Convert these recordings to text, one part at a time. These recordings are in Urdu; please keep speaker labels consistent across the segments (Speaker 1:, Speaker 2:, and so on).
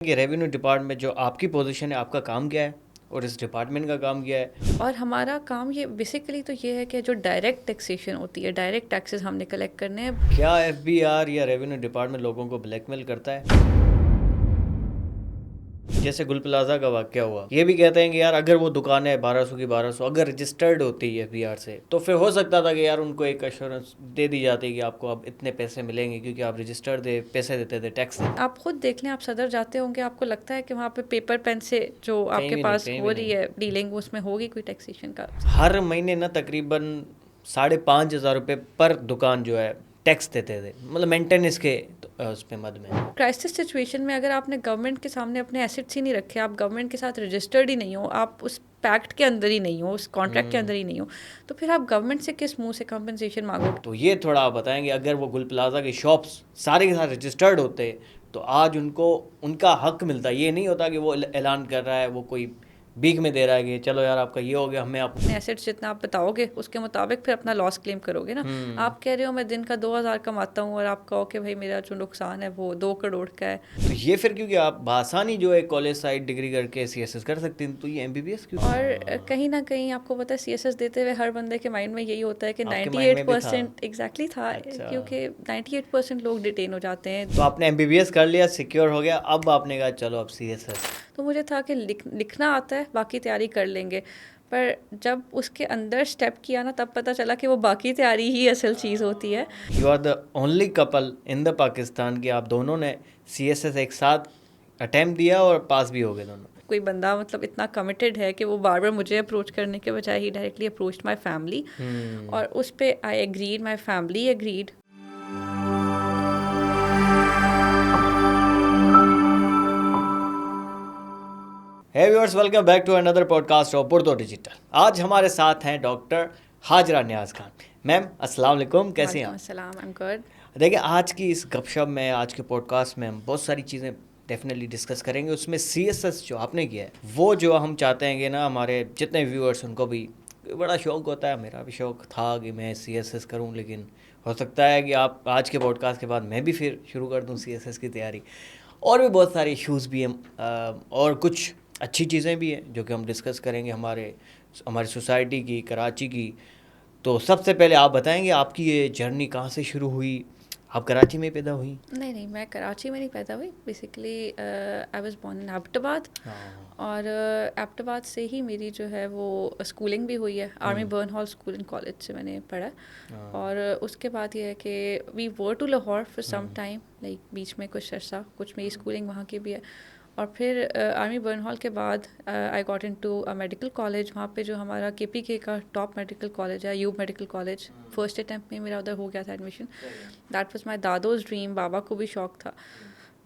Speaker 1: کہ ریونیو ڈپارٹمنٹ جو آپ کی پوزیشن ہے، آپ کا کام کیا ہے اور اس ڈپارٹمنٹ کا کام کیا ہے؟
Speaker 2: اور ہمارا کام یہ بیسیکلی تو یہ ہے کہ جو ڈائریکٹ ٹیکسیشن ہوتی ہے، ڈائریکٹ ٹیکسز ہم نے کلیکٹ کرنے ہیں.
Speaker 1: کیا ایف بی آر یا ریونیو ڈپارٹمنٹ لوگوں کو بلیک میل کرتا ہے؟ جیسے گل پلازا کا واقعہ ہوا، یہ بھی کہتے ہیں کہ یار اگر وہ دکان ہے 1200 کی 1200 اگر رجسٹرڈ ہوتی ہے ایف بی آر سے تو پھر ہو سکتا تھا کہ یار ان کو ایک ایشورنس دے دی جاتی کہ آپ کو اب اتنے پیسے ملیں گے کیونکہ آپ رجسٹرڈ پیسے دیتے تھے ٹیکس.
Speaker 2: آپ خود دیکھ لیں، آپ صدر جاتے ہوں گے، آپ کو لگتا ہے کہ وہاں پہ پیپر پین سے جو آپ
Speaker 1: کہیں
Speaker 2: کے
Speaker 1: بھی نہیں،
Speaker 2: پاس
Speaker 1: کہیں بھی
Speaker 2: ہو
Speaker 1: نہیں.
Speaker 2: رہی ہے ڈیلنگ، اس میں ہوگی کوئی ٹیکسیشن کا.
Speaker 1: ہر مہینے نا تقریباً 5,500 روپے پر دکان جو ہے ٹیکس دیتے تھے، مطلب مینٹیننس کے اس پہ مد میں.
Speaker 2: کرائسس سچویشن میں اگر آپ نے گورنمنٹ کے سامنے اپنے ایسٹس ہی نہیں رکھے، آپ گورنمنٹ کے ساتھ رجسٹرڈ ہی نہیں ہو، آپ اس پیکٹ کے اندر ہی نہیں ہو، اس کانٹریکٹ کے اندر ہی نہیں ہو، تو پھر آپ گورنمنٹ سے کس منہ سے کمپنسیشن مانگو گے؟
Speaker 1: تو یہ تھوڑا آپ بتائیں گے، اگر وہ گل پلازا کے شاپس سارے کے ساتھ رجسٹرڈ ہوتے تو آج ان کو ان کا حق ملتا. یہ نہیں ہوتا کہ وہ اعلان کر رہا ہے، وہ کوئی بیک میں دے رہا ہے کہ چلو یار آپ کا یہ ہو گیا، ہمیں آپ
Speaker 2: اپنے ایسٹس جتنا آپ بتاؤ گے اس کے مطابق پھر اپنا لاس کلیم کرو گے نا. آپ کہہ رہے ہو میں دن کا 2,000 کماتا ہوں اور آپ کہو کہ بھائی میرا جو نقصان ہے وہ 2 کروڑ کا ہے.
Speaker 1: تو یہ پھر کیونکہ آپ بآسانی جو ہے کالج سائڈ ڈگری کر کے سی ایس ایس کر سکتے ہیں، تو یہ ایم بی بی ایس کیوں؟
Speaker 2: اور کہیں نہ کہیں آپ کو پتہ ہے سی ایس ایس دیتے ہوئے ہر بندے کے مائنڈ میں یہی ہوتا ہے کہ
Speaker 1: آپ کے مائنڈ میں بھی تھا؟
Speaker 2: 98% ایگزیکٹلی تھا.
Speaker 1: اچھا.
Speaker 2: کیونکہ 98% لوگ ڈیٹین ہو جاتے ہیں.
Speaker 1: تو آپ نے ایم بی بی ایس کر لیا، سیکیور ہو گیا، اب آپ نے کہا چلو اب سی ایس ایس.
Speaker 2: تو مجھے تھا کہ لکھنا آتا ہے، باقی تیاری کر لیں گے. پر جب اس کے اندر اسٹیپ کیا نا، تب پتہ چلا کہ وہ باقی تیاری ہی اصل چیز ہوتی ہے.
Speaker 1: You are the only couple in the Pakistan کہ آپ دونوں نے سی ایس ایس ایک ساتھ اٹیمپٹ دیا اور پاس بھی ہو گئے دونوں.
Speaker 2: کوئی بندہ مطلب اتنا کمیٹیڈ ہے کہ وہ بار بار مجھے اپروچ کرنے کے بجائے ہی ڈائریکٹلی اپروچ مائی فیملی، اور اس پہ I agreed, my family agreed.
Speaker 1: ہے ویورز، ویلکم بیک ٹو اندر podcast of Urdu digital. آج ہمارے ساتھ ہیں ڈاکٹر ہاجرہ نیاز خان. میم السلام علیکم، کیسے ہیں آپ؟
Speaker 2: السلام، آئی ایم گڈ.
Speaker 1: دیکھیں آج کی اس گپ شپ میں، آج کے پوڈ کاسٹ میں ہم بہت ساری چیزیں ڈیفینیٹلی ڈسکس کریں گے. اس میں سی ایس ایس جو آپ نے کیا ہے وہ جو ہم چاہتے ہیں کہ نا ہمارے جتنے ویورس ان کو بھی بڑا شوق ہوتا ہے، میرا بھی شوق تھا کہ میں سی ایس ایس کروں، لیکن ہو سکتا ہے کہ آپ آج کے پوڈ کاسٹ کے بعد میں بھی پھر شروع کر دوں سی ایس ایس کی تیاری. اور بھی بہت سارے ایشوز بھی ہیں اور کچھ اچھی چیزیں بھی ہیں جو کہ ہم ڈسکس کریں گے ہماری سوسائٹی کی، کراچی کی. تو سب سے پہلے آپ بتائیں گے آپ کی یہ جرنی کہاں سے شروع ہوئی؟ آپ کراچی میں پیدا ہوئی؟
Speaker 2: نہیں، میں کراچی میں نہیں پیدا ہوئی. Basically I was born in Abbottabad, اور ایبٹ آباد سے ہی میری جو ہے وہ اسکولنگ بھی ہوئی ہے. Army Burn Hall school and college سے میں نے پڑھا. اور اس کے بعد یہ ہے کہ we were to Lahore for some time, like بیچ میں کچھ عرصہ کچھ میری اسکولنگ وہاں کی بھی ہے. اور پھر آرمی برن ہال کے بعد I got in to medical college. وہاں پہ جو ہمارا کے پی کے کا ٹاپ میڈیکل کالج ہے، یوب میڈیکل کالج، فرسٹ اٹیمپٹ میں میرا ادھر ہو گیا تھا ایڈمیشن. دیٹ واز مائی دادوز ڈریم. بابا کو بھی شوق تھا.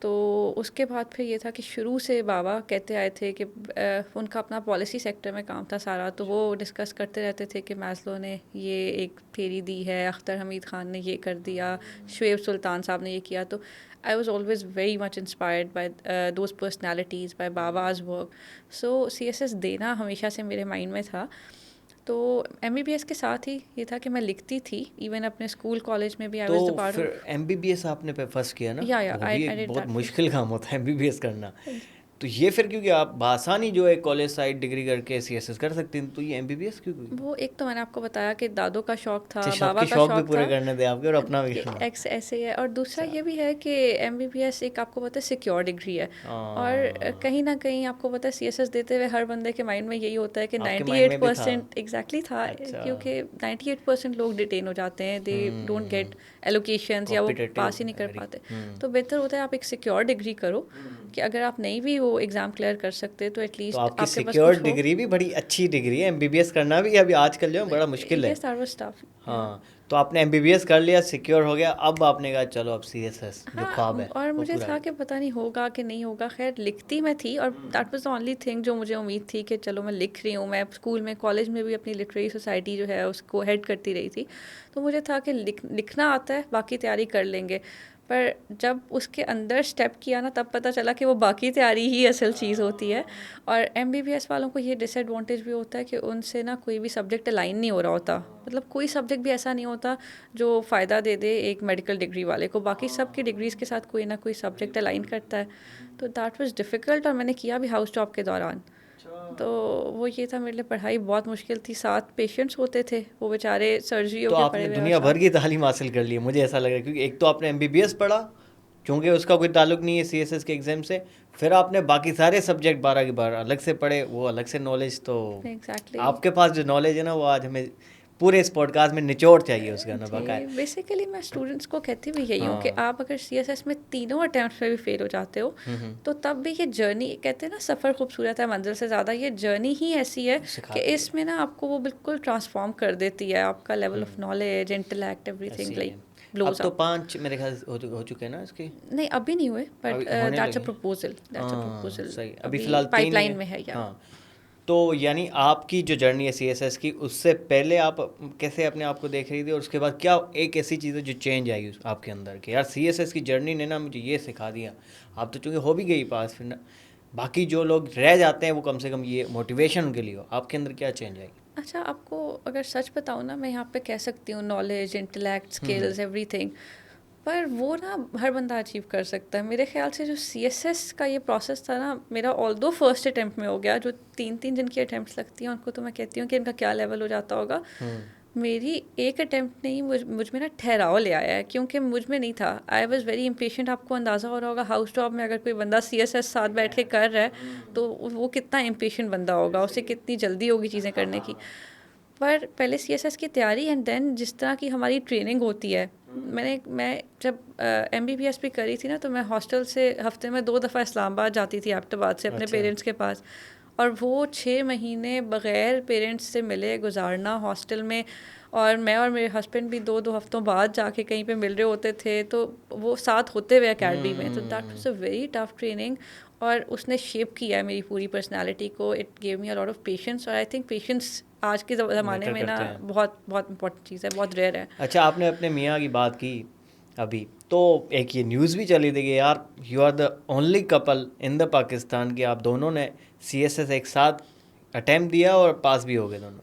Speaker 2: تو اس کے بعد پھر یہ تھا کہ شروع سے بابا کہتے آئے تھے کہ ان کا اپنا پالیسی سیکٹر میں کام تھا سارا، تو وہ ڈسکس کرتے رہتے تھے کہ میسلو نے یہ ایک تھیری دی ہے، اختر حمید خان نے یہ کر دیا، شعیب سلطان صاحب نے یہ کیا. تو I was always very much inspired by those personalities, by Baba's work. So CSS دینا ہمیشہ سے میرے مائنڈ میں تھا. تو ایم بی بی ایس کے ساتھ ہی یہ تھا کہ میں لکھتی تھی، ایون اپنے اسکول کالج میں بھی. I was the part.
Speaker 1: تو پھر ایم بی بی ایس آپ نے فرسٹ کیا نا؟
Speaker 2: یا
Speaker 1: وہ بھی ایک بہت مشکل کام ہوتا ہے ایم بی بی ایس کرنا. تو یہ پھر کیونکہ آپ بآسانی جو ہے کالج سائڈ ڈگری کر کے سی ایس ایس کر سکتے ہیں، تو یہ ایم بی بی ایس کیوں ہوئی؟
Speaker 2: وہ ایک تو میں نے آپ کو بتایا کہ دادوں کا شوق تھا،
Speaker 1: بابا
Speaker 2: بابا کا
Speaker 1: شوق بھی
Speaker 2: شوق
Speaker 1: پورے
Speaker 2: تھا،
Speaker 1: کرنے دیں آپ کے اور اپنا بھی
Speaker 2: ایسے ہی ہے. اور دوسرا یہ بھی ہے کہ ایم بی بی ایس ایک آپ کو پتہ ہے سیکیور ڈگری ہے. اور کہیں نہ کہیں آپ کو پتہ ہے سی ایس ایس دیتے ہوئے ہر بندے کے مائنڈ میں یہی ہوتا ہے کہ 98% ایگزیکٹلی تھا. کیونکہ 98% لوگ ڈیٹین ہو جاتے ہیں، دے ڈونٹ گیٹ ایلوکیشنز یا وہ پاس ہی نہیں کر پاتے. تو بہتر ہوتا ہے آپ ایک سیکیور ڈگری کرو کہ اگر آپ نہیں بھی وہ ایگزام کلیئر کر سکتے تو ایٹ لیسٹ
Speaker 1: آپ کی سیکیور ڈگری بھی بڑی اچھی ڈگری ہے. ایم بی بی ایس کرنا بھی ابھی آج کل جو ہے بڑا مشکل ہے. ہاں، تو آپ نے ایم بی بی ایس کر لیا، سیکیور ہو گیا، اب آپ نے کہا چلو اب سی ایس ایس جو خواب ہے.
Speaker 2: اور مجھے تھا کہ پتہ نہیں ہوگا کہ نہیں ہوگا. خیر لکھتی میں تھی، اور that was the only thing جو مجھے امید تھی کہ چلو میں لکھ رہی ہوں. میں اسکول میں، کالج میں بھی اپنی لٹریری سوسائٹی جو ہے اس کو ہیڈ کرتی رہی تھی. تو مجھے تھا کہ لکھنا آتا ہے، باقی تیاری کر لیں گے. پر جب اس کے اندر اسٹیپ کیا نا تب پتہ چلا کہ وہ باقی تیاری ہی اصل چیز ہوتی ہے. اور ایم بی بی ایس والوں کو یہ ڈس ایڈوانٹیج بھی ہوتا ہے کہ ان سے نا کوئی بھی سبجیکٹ الائن نہیں ہو رہا ہوتا. مطلب کوئی سبجیکٹ بھی ایسا نہیں ہوتا جو فائدہ دے دے ایک میڈیکل ڈگری والے کو. باقی سب کی ڈگریز کے ساتھ کوئی نہ کوئی سبجیکٹ الائن کرتا ہے. تو دیٹ واز ڈیفیکلٹ, اور میں نے کیا بھی ہاؤس جاب کے دوران. تو وہ یہ تھا میرے لیے پڑھائی بہت مشکل تھی. 7 پیشنٹس ہوتے تھے, وہ بیچارے سرجری ہو
Speaker 1: تو
Speaker 2: کے
Speaker 1: آپ
Speaker 2: پڑے
Speaker 1: نے
Speaker 2: ہوئے.
Speaker 1: دنیا بھر کی تعلیم حاصل کر لی ہے مجھے ایسا لگ رہا ہے, کیونکہ ایک تو آپ نے ایم بی بی ایس پڑھا کیونکہ اس کا کوئی تعلق نہیں ہے سی ایس ایس کے ایگزام سے, پھر آپ نے باقی سارے سبجیکٹ 12 کے 12 الگ سے پڑھے, وہ الگ سے نالج. تو
Speaker 2: ایگزیکٹلی
Speaker 1: آپ کے پاس جو نالج ہے نا وہ آج ہمیں پورے اس پوڈ کاسٹ میں نچوڑ چاہیے اس کا نا باقاعدہ.
Speaker 2: بیسیکلی میں اسٹوڈنٹس کو کہتی بھی یہی ہوں کہ آپ اگر سی ایس ایس میں تینوں اٹیمپٹس میں بھی فیل ہو جاتے ہو تو تب بھی یہ جرنی, کہتے ہیں نا سفر خوبصورت ہے منزل سے زیادہ, یہ جرنی ہی ایسی ہے کہ اس میں نا آپ کو وہ بالکل ٹرانسفارم کر دیتی ہے. آپ کا level of knowledge, intellect, every thing like
Speaker 1: اب تو 5 میرے خیال ہو چکے ہیں نا اس کے.
Speaker 2: نہیں ابھی نہیں ہوئے, بٹ دیٹس اے پروپوزل.
Speaker 1: صحیح, ابھی فی الحال 3
Speaker 2: پائپ لائن میں ہے.
Speaker 1: ہاں, تو یعنی آپ کی جو جرنی ہے سی ایس ایس کی, اس سے پہلے آپ کیسے اپنے آپ کو دیکھ رہی تھی, اور اس کے بعد کیا ایک ایسی چیز ہے جو چینج آئی آپ کے اندر کہ یار سی ایس ایس کی جرنی نے نا مجھے یہ سکھا دیا. آپ تو چونکہ ہو بھی گئی پاس, پھر باقی جو لوگ رہ جاتے ہیں وہ کم سے کم یہ موٹیویشن کے لیے ہو. آپ کے اندر کیا چینج آئی؟
Speaker 2: اچھا, آپ کو اگر سچ بتاؤں نا, میں یہاں پہ کہہ سکتی ہوں نالج, انٹلیکٹ, اسکلز, ایوری تھنگ, پر وہ نا ہر بندہ اچیو کر سکتا ہے. میرے خیال سے جو سی ایس ایس کا یہ پروسیس تھا نا میرا, آل دو فرسٹ اٹیمپٹ میں ہو گیا. جو 3 جن کی اٹیمپٹس لگتی ہیں ان کو تو میں کہتی ہوں کہ ان کا کیا لیول ہو جاتا ہوگا. میری ایک اٹیمپٹ نے ہی مجھ میں نا ٹھہراؤ لے آیا ہے, کیونکہ مجھ میں نہیں تھا. I was very impatient. آپ کو اندازہ ہو رہا ہوگا ہاؤس جاب میں اگر کوئی بندہ سی ایس ایس ساتھ بیٹھ کے کر رہا ہے تو وہ کتنا امپیشنٹ بندہ ہوگا, اسے کتنی جلدی ہوگی چیزیں کرنے کی. پر پہلے سی ایس ایس کی تیاری اینڈ دین جس طرح کی ہماری ٹریننگ ہوتی ہے. میں جب ایم بی بی ایس بھی کری تھی نا تو میں ہاسٹل سے ہفتے میں 2 دفعہ اسلام آباد جاتی تھی ایبٹ آباد سے اپنے پیرنٹس کے پاس, اور وہ 6 مہینے بغیر پیرنٹس سے ملے گزارنا ہاسٹل میں. اور میں اور میرے ہسبینڈ بھی 2 ہفتوں بعد جا کے کہیں پہ مل رہے ہوتے تھے, تو وہ ساتھ ہوتے ہوئے اکیڈمی میں. تو that was a very tough training, اور اس نے شیپ کیا ہے میری پوری پرسنالٹی کو. It give me a lot of patience, اور آئی تھنک پیشنس آج کے زمانے میں نا بہت بہت امپورٹنٹ چیز ہے, بہت ریئر ہے.
Speaker 1: اچھا, آپ نے اپنے میاں کی بات کی ابھی, تو ایک یہ نیوز بھی چلی تھی کہ یار you are the only couple in the Pakistan کہ آپ دونوں نے سی ایس ایس ایک ساتھ اٹیمپٹ دیا اور پاس بھی ہو گئے دونوں.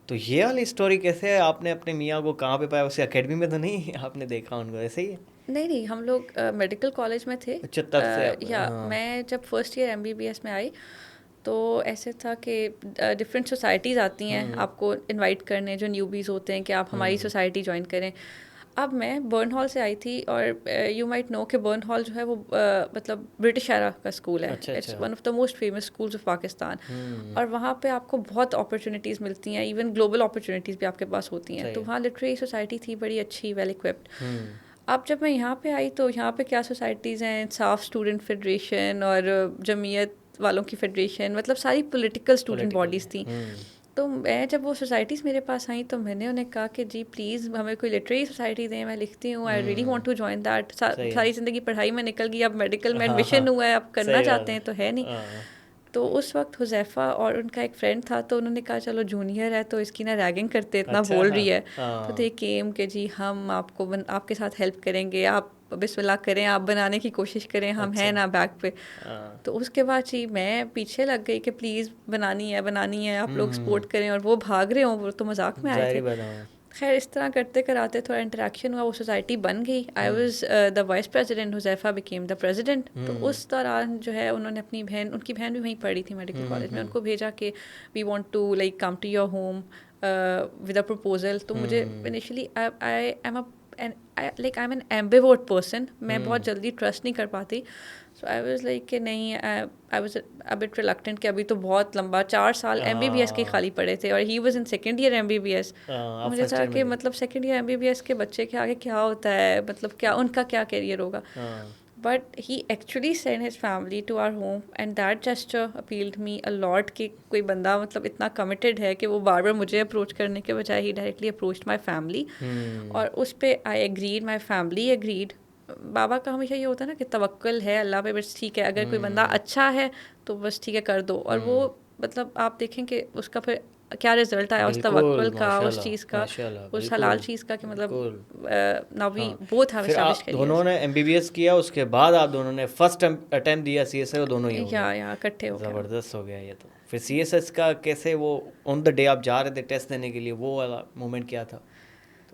Speaker 1: تو یہ والی اسٹوری کیسے ہے؟ آپ نے اپنے میاں کو کہاں پہ پایا؟ اسے اکیڈمی میں تو نہیں آپ نے دیکھا ان کو؟ ایسے ہی ہے؟
Speaker 2: نہیں, ہم لوگ میڈیکل کالج میں تھے.
Speaker 1: اچھا, تب سے
Speaker 2: یا میں جب first year M B B S میں آئی تو ایسے تھا کہ ڈفرینٹ سوسائٹیز آتی ہیں آپ کو انوائٹ کرنے, جو نیوبیز ہوتے ہیں کہ آپ ہماری سوسائٹی جوائن کریں. اب میں برن ہال سے آئی تھی, اور یو مائٹ نو کہ برن ہال جو ہے وہ مطلب برٹش ایرا کا اسکول ہے. It's one of the most famous schools of Pakistan, اور وہاں پہ آپ کو بہت اپرچونیٹیز ملتی ہیں, ایون گلوبل اپرچونیٹیز بھی آپ کے پاس ہوتی ہیں. تو وہاں لٹریری سوسائٹی تھی بڑی اچھی, ویل اکوپڈ. اب جب میں یہاں پہ آئی تو یہاں پہ کیا سوسائٹیز ہیں, انصاف اسٹوڈنٹ فیڈریشن اور جمعیت والوں کی فیڈریشن, مطلب ساری پولیٹیکل اسٹوڈنٹ باڈیز تھیں. تو میں جب وہ سوسائٹیز میرے پاس آئیں تو میں نے انہیں کہا کہ جی پلیز ہمیں کوئی لٹریری سوسائٹی دیں, میں لکھتی ہوں, I really want to join that. ساری زندگی پڑھائی میں نکل گئی, اب میڈیکل میں ایڈمیشن ہوا ہے, اب کرنا چاہتے ہیں تو ہے نہیں. تو اس وقت حذیفہ اور ان کا ایک فرینڈ تھا, تو انہوں نے کہا چلو جونیئر ہے تو اس کی نا ریگنگ کرتے, اتنا بول رہی ہے. تو دے کیم کہ جی ہم آپ کے ساتھ ہیلپ کریں گے, آپ بسم اللہ کریں, آپ بنانے کی کوشش کریں, ہم ہیں نا بیک پہ. تو اس کے بعد جی میں پیچھے لگ گئی کہ پلیز بنانی ہے, آپ لوگ سپورٹ کریں. اور وہ بھاگ رہے ہوں, وہ تو مذاق میں آئے تھے. خیر اس طرح کرتے کراتے تھوڑا انٹریکشن ہوا, وہ سوسائٹی بن گئی. I was the vice president, Huzaifa became the president. تو اس دوران جو ہے انہوں نے اپنی بہن, ان کی بہن بھی وہیں پڑھی تھی میڈیکل کالج میں, ان کو بھیجا کہ we want to like come to your home with a proposal. تو مجھے initially I am an ambivert person, میں بہت جلدی ٹرسٹ نہیں کر پاتی. سو آئی واز لائک کہ نہیں, I was a but reluctant کہ ابھی تو بہت لمبا 4 سال ایم بی بی ایس کے خالی پڑے تھے, اور he was in second year M B B S. مجھے تھا کہ مطلب second year M B B S کے بچے کے آگے کیا ہوتا ہے, مطلب کیا ان کا کیا کیریئر ہوگا. But he actually sent his family to our home, and that gesture appealed me a lot کہ کوئی بندہ مطلب اتنا کمیٹیڈ ہے کہ وہ بار بار مجھے اپروچ کرنے کے بجائے ہی ڈائریکٹلی اپروچ مائی فیملی. اور اس پہ I agreed, my family agreed. بابا کا ہمیشہ یہ ہوتا ہے نا کہ توکل ہے اللہ پہ, بس ٹھیک ہے, اگر کوئی بندہ اچھا ہے تو بس ٹھیک ہے کر دو. اور وہ مطلب آپ دیکھیں کہ اس کا پھر کیا رزلٹ آیا اس توکل کا, اس چیز کا, اس حلال چیز کا, کہ مطلب now we both have established careers.
Speaker 1: دونوں نے MBBS کیا, اس کے بعد آپ دونوں نے فرسٹ اٹیمپٹ دیا CSS, دونوں ہی ہو گئے,
Speaker 2: یا اکٹھے ہو گئے.
Speaker 1: زبردست ہو گیا یہ تو. پھر CSS کا کیسے, وہ آن دا ڈے آپ جا رہے تھے ٹیسٹ دینے کے لیے, وہ والا مومنٹ کیا تھا؟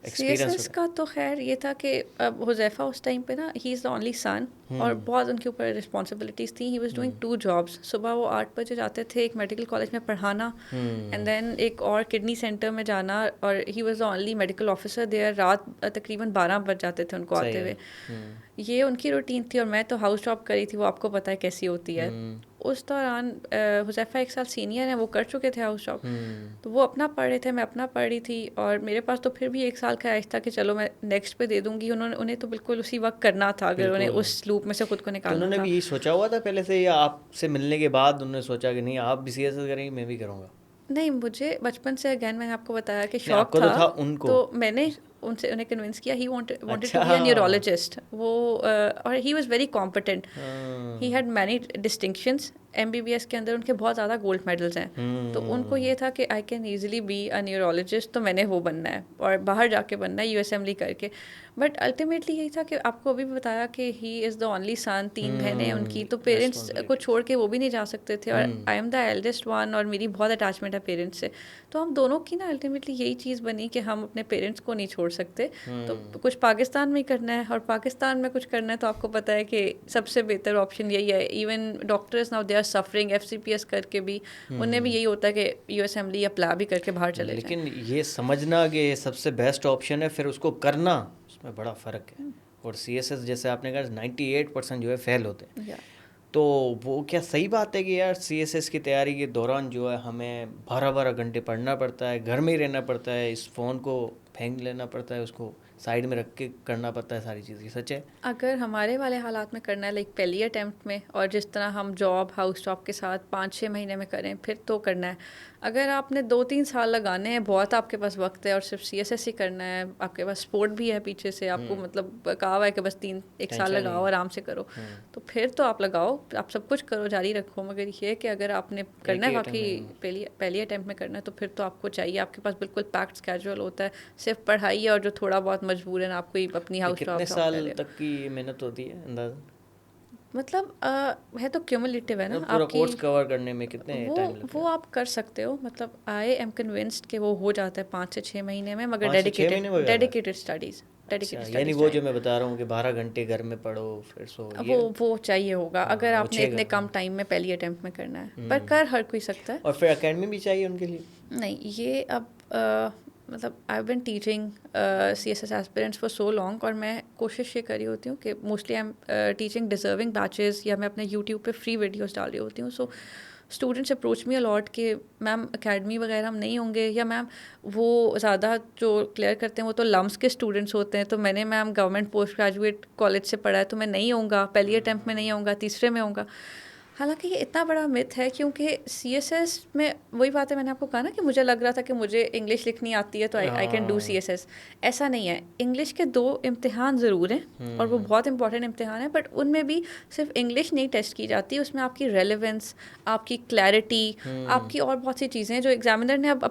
Speaker 2: CSS کا تو خیر یہ تھا کہ اب حذیفہ اس ٹائم پہ نا, ہی از دا اونلی سن, اور بہت ان کے اوپر رسپانسبلٹیز تھیں. He was doing 2 jobs. صبح وہ 8 بجے جاتے تھے ایک میڈیکل کالج میں پڑھانا, اینڈ دین ایک اور کڈنی سینٹر میں جانا, اور he was the only medical officer there. رات تقریباً 12 بج جاتے تھے ان کو آتے ہوئے. یہ ان کی روٹین تھی, اور میں تو ہاؤس جاب کری تھی, وہ آپ کو پتہ ہے کیسی ہوتی ہے. اس دوران حذیفہ 1 سال سینئر ہیں, وہ کر چکے تھے ہاؤس جاب, تو وہ اپنا پڑھ رہے تھے, میں اپنا پڑھ رہی تھی, اور میرے پاس تو پھر بھی 1 سال کا ایج تھا کہ چلو میں نیکسٹ پہ دے دوں گی. انہیں تو بالکل اسی وقت کرنا تھا, اگر انہیں اس لوپ میں سے خود کو نکالنا تھا.
Speaker 1: انہوں نے بھی یہی سوچا ہوا تھا پہلے سے, یا آپ سے ملنے کے بعد انہوں نے سوچا کہ نہیں آپ بھی CSS کریں گے, میں بھی کروں گا؟
Speaker 2: نہیں, مجھے بچپن سے اگین میں نے آپ کو بتایا کہ شوق تھا, تو میں نے انہیں کنونس کیا. He wanted to be a neurologist. وہ اور he was very competent, he had many distinctions. MBBS کے اندر ان کے بہت زیادہ گولڈ میڈلز ہیں, تو ان کو یہ تھا کہ I can easily be a neurologist, تو میں نے وہ بننا ہے, اور باہر جا کے بننا ہے, USMLE کر کے. بٹ الٹیمیٹلی یہی تھا کہ آپ کو ابھی بھی بتایا کہ ہی از دا اونلی سن, 3 بہنیں ان کی, تو پیرنٹس کو چھوڑ کے وہ بھی نہیں جا سکتے تھے, اور I am the eldest one, اور میری بہت اٹیچمنٹ ہے پیرنٹس سے. تو ہم دونوں کی نا الٹیمیٹلی یہی چیز بنی کہ ہم اپنے پیرنٹس کو نہیں چھوڑ سکتے, تو کچھ پاکستان میں ہی کرنا ہے, اور پاکستان میں کچھ کرنا ہے تو آپ کو پتہ ہے کہ سب سے بہتر آپشن یہی ہے. Even doctors now they are suffering, FCPS کر کے بھی انہیں بھی یہی ہوتا ہے کہ USMLE یا PLA بھی کر کے باہر چلے جائیں.
Speaker 1: لیکن یہ سمجھنا کہ یہ سب سے بیسٹ آپشن ہے, پھر اس کو کرنا, اس میں بڑا فرق ہے. اور CSS جیسے آپ نے کہا 98% جو ہے فیل ہوتے ہیں, تو وہ کیا صحیح بات ہے کہ یار CSS کی تیاری کے دوران جو ہے ہمیں 12 گھنٹے پڑھنا پڑتا ہے, گھر میں ہی رہنا پڑتا ہے, اس فون کو پھینک لینا پڑتا ہے, اس کو سائڈ میں رکھ کے کرنا پڑتا ہے ساری چیزیں, سچ ہے؟
Speaker 2: اگر ہمارے والے حالات میں کرنا ہے لائک پہلی اٹیمپٹ میں, اور جس طرح ہم جاب ہاؤس جاب کے ساتھ 5-6 مہینے میں کریں, پھر تو کرنا ہے. اگر آپ نے 2-3 سال لگانے ہیں, بہت آپ کے پاس وقت ہے, اور صرف CSS ہی کرنا ہے, آپ کے پاس سپورٹ بھی ہے پیچھے سے, آپ کو مطلب کہا ہوا ہے کہ بس 1 سال لگاؤ, آرام سے کرو, تو پھر تو آپ لگاؤ, آپ سب کچھ کرو, جاری رکھو. مگر یہ کہ اگر آپ نے کرنا ہے واقعی پہلی اٹیمپٹ میں کرنا ہے, تو پھر تو آپ کو چاہیے, آپ کے پاس بالکل پیکڈ اسکیجول ہوتا ہے, صرف پڑھائی ہے, اور جو تھوڑا بہت مجبور ہے آپ کو اپنی ہاؤس جاب.
Speaker 1: کتنے سال تک کی محنت ہوتی ہے اندازہ؟
Speaker 2: مطلب ہے تو کیومولیٹیو ہے نا,
Speaker 1: پورا کورس کور کرنے میں کتنے ٹائم لگتا ہے؟
Speaker 2: وہ آپ کر سکتے ہو, مطلب آئی ایم کنونسڈ کہ وہ ہو جاتا ہے 5 سے 6 مہینے میں, مگر ڈیڈیکیٹڈ اسٹڈیز.
Speaker 1: یعنی وہ جو میں بتا رہا ہوں کہ 12 گھنٹے گھر میں پڑھو, پھر سو,
Speaker 2: وہ چاہیے ہوگا اگر آپ نے اتنے کم ٹائم میں پہلی اٹیمپٹ میں کرنا ہے, پر کر ہر کوئی سکتا ہے.
Speaker 1: اور پھر اکیڈمی بھی چاہیے ان کے لیے؟
Speaker 2: نہیں, یہ اب مطلب I been teaching CSS aspirants for so long, اور میں کوشش یہ کری ہوتی ہوں کہ mostly I am teaching deserving batches, یا میں اپنے YouTube پہ فری ویڈیوز ڈال رہی ہوتی ہوں. So students approach me a lot کہ میم اکیڈمی وغیرہ ہم نہیں ہوں گے, یا میم وہ زیادہ جو کلیئر کرتے ہیں وہ تو لمس کے اسٹوڈنٹس ہوتے ہیں, تو میں نے میم گورنمنٹ پوسٹ گریجویٹ کالج سے پڑھا ہے, تو میں نہیں ہوں گا, پہلی اٹیمپٹ میں نہیں ہوں گا, تیسرے میں ہوں گا. حالانکہ یہ اتنا بڑا مت ہے, کیونکہ CSS میں وہی بات ہے, میں نے آپ کو کہا نا کہ مجھے لگ رہا تھا کہ مجھے انگلش لکھنی آتی ہے تو آئی کین ڈو CSS. ایسا نہیں ہے. انگلش کے 2 امتحان ضرور ہیں, اور وہ بہت امپورٹنٹ امتحان ہیں, بٹ ان میں بھی صرف انگلش نہیں ٹیسٹ کی جاتی, اس میں آپ کی ریلیونس, آپ کی کلیئرٹی, آپ کی اور بہت سی چیزیں جو ایگزامینر نے اب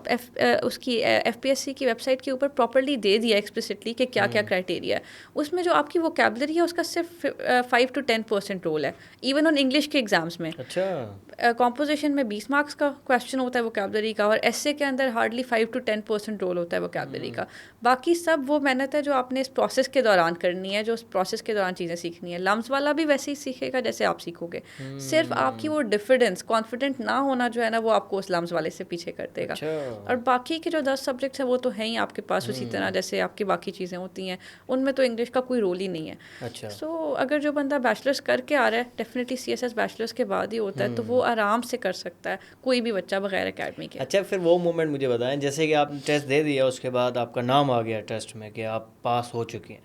Speaker 2: اس کی FPSC کی ویب سائٹ کے اوپر پراپرلی دے دیا ایکسپلسٹلی کہ کیا کیا کرائٹیریا ہے. اس میں جو آپ کی ووکیبلری ہے اس کا صرف 5 to 10% رول ہے, ایون آن انگلش کے ایگزامس میں.
Speaker 1: اچھا,
Speaker 2: کمپوزیشن میں 20 مارکس کا کویشچن ہوتا ہے ووکیبلری کا, اور ایسے کے اندر ہارڈلی 5 to 10% رول ہوتا ہے ووکیبلری کا. باقی سب وہ محنت ہے جو آپ نے اس پروسیس کے دوران کرنی ہے, جو اس پروسیس کے دوران چیزیں سیکھنی ہے. لمس والا بھی ویسے ہی سیکھے گا جیسے آپ سیکھو گے, صرف آپ کی وہ ڈیفیڈنس, کانفیڈنٹ نہ ہونا جو ہے نا, وہ آپ کو اس لمس والے سے پیچھے کر دے گا. اور باقی کے جو 10 سبجیکٹس ہیں وہ تو ہیں ہی آپ کے پاس اسی طرح جیسے آپ کی باقی چیزیں ہوتی ہیں, ان میں تو انگلش کا کوئی رول ہی نہیں ہے. سو اگر جو بندہ بیچلرس کر کے آ رہا ہے, ڈیفینیٹلی CSS بیچلرس کے بعد ہی ہوتا ہے, تو وہ آرام سے کر سکتا ہے کوئی بھی بچہ بغیر اکیڈمی کے.
Speaker 1: اچھا, پھر وہ مومنٹ مجھے بتائیں, جیسے کہ آپ نے ٹیسٹ دے دیا, اس کے بعد آپ کا نام آ گیا ٹیسٹ میں کہ آپ پاس ہو چکے ہیں,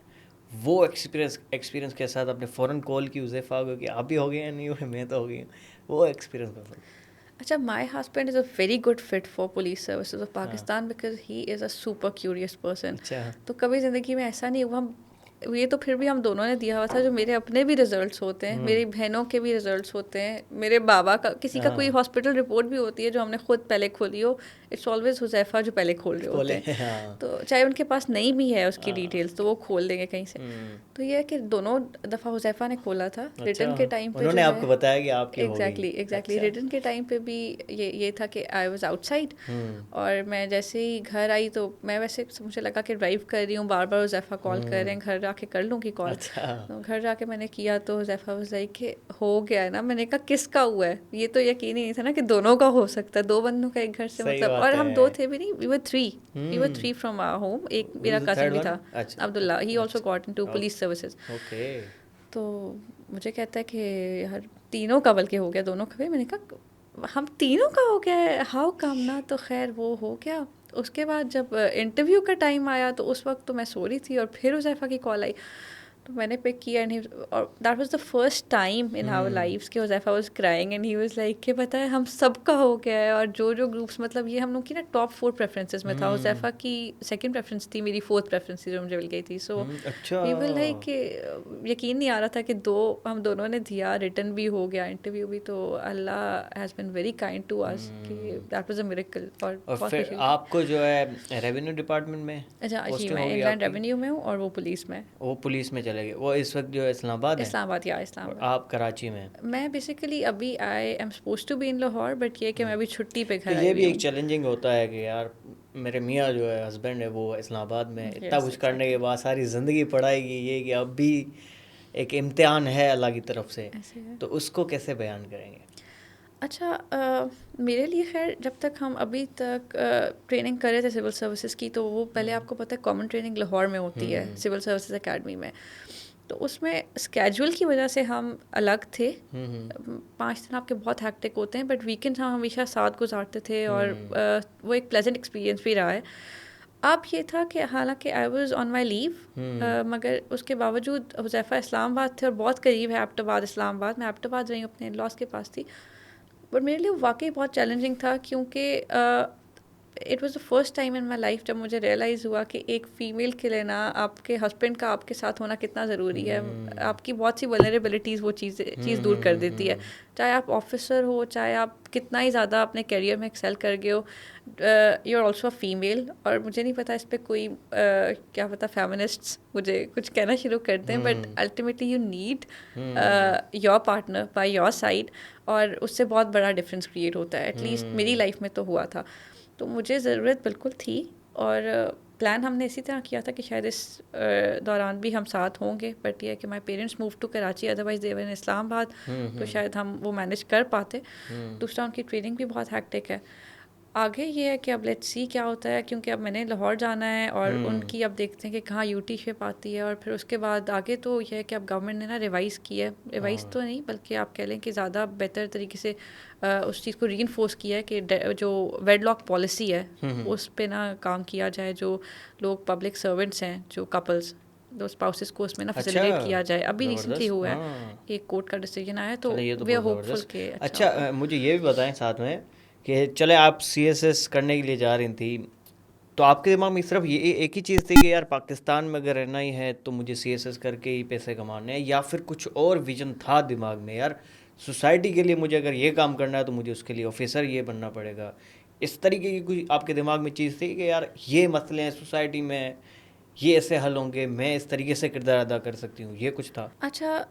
Speaker 1: وہ ایکسپیرینس کے ساتھ آپ نے فوراً کال کی حذیفہ کو کہ آپ بھی ہو گئے ہیں, نہیں ہوئے, میں تو ہو گئی ہوں, وہ ایکسپیرینس کا فرق؟
Speaker 2: اچھا, my husband is a very good fit for police services of Pakistan, because he is a super curious person. تو کبھی زندگی میں ایسا نہیں ہوا, یہ تو پھر بھی ہم دونوں نے دیا ہوا تھا. جو میرے اپنے بھی ریزلٹس ہوتے ہیں, میری بہنوں کے بھی ریزلٹس ہوتے ہیں, میرے بابا کا کسی کا کوئی ہاسپٹل رپورٹ بھی ہوتی ہے جو ہم نے خود پہلے کھولی ہو, اٹس آلویز حذیفہ جو پہلے کھول رہے ہوتے ہیں. تو چاہے ان کے پاس نہیں بھی ہے اس کی ڈیٹیلس تو وہ کھول دیں گے کہیں سے. تو یہ ہے کہ دونوں دفعہ حذیفہ نے کھولا تھا. ریٹن کے ٹائم پہ
Speaker 1: انہوں نے آپ کو بتایا کہ آپ کی ہو گئی.
Speaker 2: ایگزیکٹلی ریٹن کے ٹائم پہ بھی یہ تھا کہ آئی واز آؤٹ سائڈ, اور میں جیسے ہی گھر آئی تو میں ویسے مجھے لگا کہ ڈرائیو کر رہی ہوں, بار بار حذیفہ کال کر رہے ہیں, گھر جا کے کر لوں گی کال. تو گھر جا کے میں نے کیا تو حذیفہ واز لائک کہ ہو گیا ہے نا. میں نے کہا کس کا ہوا ہے, یہ تو یقین ہی نہیں تھا نا کہ دونوں کا ہو سکتا ہے, 2 بندوں کا ایک گھر سے مطلب. اور ہم 2 تھے بھی نہیں, وی ور 3 فرام آور ہوم. ایک میرا کزن بھی تھا Abdullah, he also got into police services. تو مجھے کہتا ہے کہ یار تینوں کا بلکہ ہو گیا, دونوں کا. میں نے کہا ہم تینوں کا ہو گیا ہے, ہاؤ کم نا. تو خیر وہ ہو گیا. اس کے بعد جب انٹرویو کا ٹائم آیا تو اس وقت تو میں سو رہی تھی, اور پھر حذیفہ کی کال آئی تو میں نے پک کیا. اور that was the first time in our lives کہ Huzaifa was crying and he was like کہ پتہ ہے ہم سب کا ہو گیا ہے. اور جو گروپس مطلب یہ ہم لوگ کی نا ٹاپ 4 پریفرنسز میں تھا. حذیفہ کی 2nd پریفرنس تھی, میری 4th پریفرنس تھی جو مجھے مل گئی تھی. سو وی ول لائک کہ یقین نہیں آ رہا تھا کہ ہم دونوں نے دیا, ریٹن بھی ہو گیا, انٹرویو بھی. تو Allah has been very kind to us کہ دیٹ واز اے میریکل.
Speaker 1: اور پھر آپ کو جو ہے ریونیو ڈپارٹمنٹ میں
Speaker 2: جی میں انگلینڈ ریونیو میں ہوں, اور وہ پولیس میں.
Speaker 1: وہ پولیس میں چلے گئے. وہ اس وقت جو ہے اسلام آباد ہے.
Speaker 2: اسلام آباد, یا اسلام آباد.
Speaker 1: آپ کراچی میں.
Speaker 2: میں بیسیکلی ابھی I'm supposed to be in Lahore, but یہ کہ میں ابھی چھٹی پہ گھر آئی.
Speaker 1: یہ بھی ایک چیلنجنگ ہوتا ہے کہ یار میرے میاں جو ہے ہسبینڈ ہے وہ اسلام آباد میں, اتنا کچھ کرنے کے بعد ساری زندگی پڑھائی کی, یہ کہ اب بھی ایک امتحان ہے اللہ کی طرف سے, تو اس کو کیسے بیان کریں گے؟
Speaker 2: اچھا, میرے لیے خیر جب تک ہم ابھی تک ٹریننگ کر رہے تھے سول سروسز کی, تو وہ پہلے آپ کو پتہ ہے کامن ٹریننگ لاہور میں ہوتی ہے سول سروسز اکیڈمی میں. تو اس میں اسکیجول کی وجہ سے ہم الگ تھے. 5 دن آپ کے بہت ہیکٹک ہوتے ہیں, بٹ ویکینڈ ہم ہمیشہ ساتھ گزارتے تھے, اور وہ ایک پلیزنٹ ایکسپیرینس بھی رہا ہے. اب یہ تھا کہ حالانکہ آئی واز آن مائی لیو, مگر اس کے باوجود حذیفہ اسلام آباد تھے, اور بہت قریب ہے ایبٹ آباد اسلام آباد. میں ایبٹ آباد رہی ہوں, اپنے لاس کے پاس تھی. بٹ میرے لیے واقعی بہت چیلنجنگ تھا, کیونکہ it was the first time in my life جب مجھے ریئلائز ہوا کہ ایک فیمیل کے لیے نا آپ کے ہسبینڈ کا آپ کے ساتھ ہونا کتنا ضروری ہے. آپ کی بہت سی ولنریبلٹیز وہ چیز دور کر دیتی ہے, چاہے آپ آفیسر ہو, چاہے آپ کتنا ہی زیادہ اپنے کیریئر میں ایکسیل کر گئے ہو, you are also a female. اور مجھے نہیں پتا اس پہ کوئی کیا پتا فیمنسٹس مجھے کچھ کہنا شروع کرتے ہیں, but ultimately you need your partner by your side, اور اس سے بہت بڑا ڈفرینس کریٹ ہوتا ہے. ایٹ لیسٹ میری لائف میں تو ہوا تھا. تو مجھے ضرورت بالکل تھی, اور پلان ہم نے اسی طرح کیا تھا کہ شاید اس دوران بھی ہم ساتھ ہوں گے, بٹ یہ کہ my parents move to Karachi, otherwise they were in Islamabad, تو شاید ہم وہ مینیج کر پاتے. دوسرا ان کی ٹریننگ بھی بہت ہیکٹک ہے. آگے یہ ہے کہ اب لیٹس سی کیا ہوتا ہے, کیونکہ اب میں نے لاہور جانا ہے, اور ان کی اب دیکھتے ہیں کہ کہاں یو ٹی شپ آتی ہے. اور پھر اس کے بعد آگے تو یہ ہے کہ اب گورنمنٹ نے نا ریوائز کی ہے, ریوائز تو نہیں بلکہ آپ کہہ لیں کہ زیادہ بہتر طریقے سے اس چیز کو ری انفورس کیا ہے کہ جو ویڈ لاک پالیسی ہے اس پہ نا کام کیا جائے. جو لوگ پبلک سرونٹس ہیں, جو کپلس, دو اسپاؤسز کو اس میں نا فیسیلیٹیٹ کیا جائے. ابھی ریسنٹلی ہوا ہے, ایک کورٹ کا ڈیسیجن آیا, تو وی آر ہوپ فل کہ
Speaker 1: اچھا. مجھے یہ بھی بتائیں ساتھ میں کہ چلے آپ سی ایس ایس کرنے کے لیے جا رہی تھیں, تو آپ کے دماغ میں صرف یہ ایک ہی چیز تھی کہ یار پاکستان میں اگر رہنا ہی ہے تو مجھے سی ایس ایس کر کے ہی پیسے کمانے ہیں, یا پھر کچھ اور ویژن تھا دماغ میں, یار سوسائٹی کے لیے مجھے اگر یہ کام کرنا ہے تو مجھے اس کے لیے آفیسر یہ بننا پڑے گا, اس طریقے کی کوئی آپ کے دماغ میں چیز تھی کہ یار یہ مسئلے ہیں سوسائٹی میں, یہ ایسے حل ہوں گے, میں اس طریقے سے کردار ادا کر سکتی ہوں, یہ کچھ تھا؟
Speaker 2: اچھا,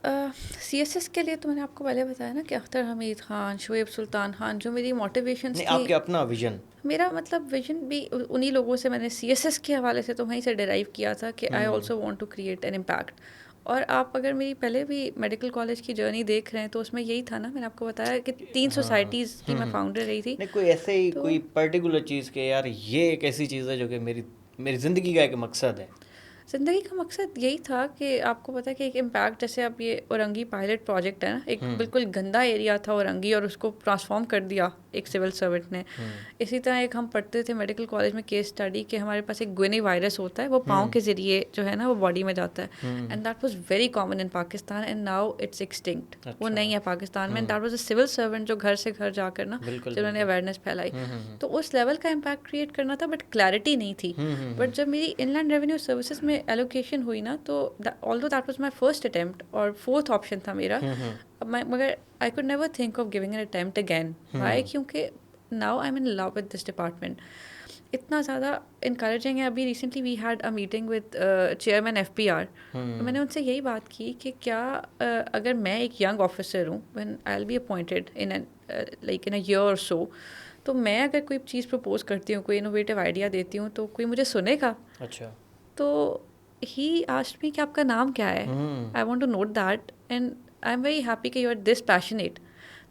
Speaker 2: سی ایس ایس کے لیے تو میں نے آپ کو پہلے بتایا نا کہ اختر حمید خان, شعیب سلطان خان, جو میری موٹیویشنس تھی.
Speaker 1: آپ کے اپنا ویژن,
Speaker 2: میرا مطلب ویژن بھی انہی لوگوں سے میں نے سی ایس ایس کے حوالے سے تو وہیں سے ڈیرائیو کیا تھا کہ I also want to create an impact. اور آپ اگر میری پہلے بھی میڈیکل کالج کی جرنی دیکھ رہے ہیں تو اس میں یہی تھا نا, میں نے آپ کو بتایا کہ 3 سوسائٹیز کی میں فاؤنڈر رہی تھی.
Speaker 1: نہیں کوئی ایسے ہی کوئی پرٹیکولر چیز کہ یار یہ ایک ایسی چیز ہے جو کہ میری زندگی کا ایک مقصد ہے.
Speaker 2: زندگی کا مقصد یہی تھا کہ آپ کو پتہ ہے کہ ایک امپیکٹ, جیسے اب یہ اورنگی پائلٹ پروجیکٹ ہے نا, ایک بالکل گندا ایریا تھا اورنگی, اور اس کو ٹرانسفارم کر دیا ایک سول سرونٹ نے. اسی طرح ایک ہم پڑھتے تھے میڈیکل کالج میں کیس اسٹڈی کہ ہمارے پاس ایک گوینی وائرس ہوتا ہے, وہ پاؤں کے ذریعے جو ہے نا وہ باڈی میں جاتا ہے, and that was very common in Pakistan and now it's extinct. وہ نہیں ہے پاکستان میں, and that was a civil servant جو گھر سے گھر جا کر نا جنہوں نے اویئرنیس پھیلائی. تو اس لیول کا امپیکٹ کریٹ کرنا تھا, بٹ کلیئرٹی نہیں تھی. بٹ جب میری ان لینڈ ریونیو سروسز میں ایلوکیشن ہوئی نا, تو although that was my first attempt اور فورتھ آپشن تھا میرا, مگر I could never think of giving an attempt again. Why? کیونکہ now I am in love with this department. اتنا زیادہ انکریجنگ ہے. ابھی recently we had a meeting with chairman FPR. میں نے ان سے یہی بات کی کہ کیا اگر میں ایک ینگ آفیسر ہوں, when I will be appointed in like in a year or so, تو میں اگر کوئی چیز پرپوز کرتی ہوں, کوئی انوویٹیو آئیڈیا دیتی ہوں, تو کوئی مجھے سنے گا؟
Speaker 1: اچھا.
Speaker 2: تو ہی آسکڈ می کہ آپ کا نام کیا ہے, I want to note that, and I'm very happy کہ یو آر دس پیشنیٹ.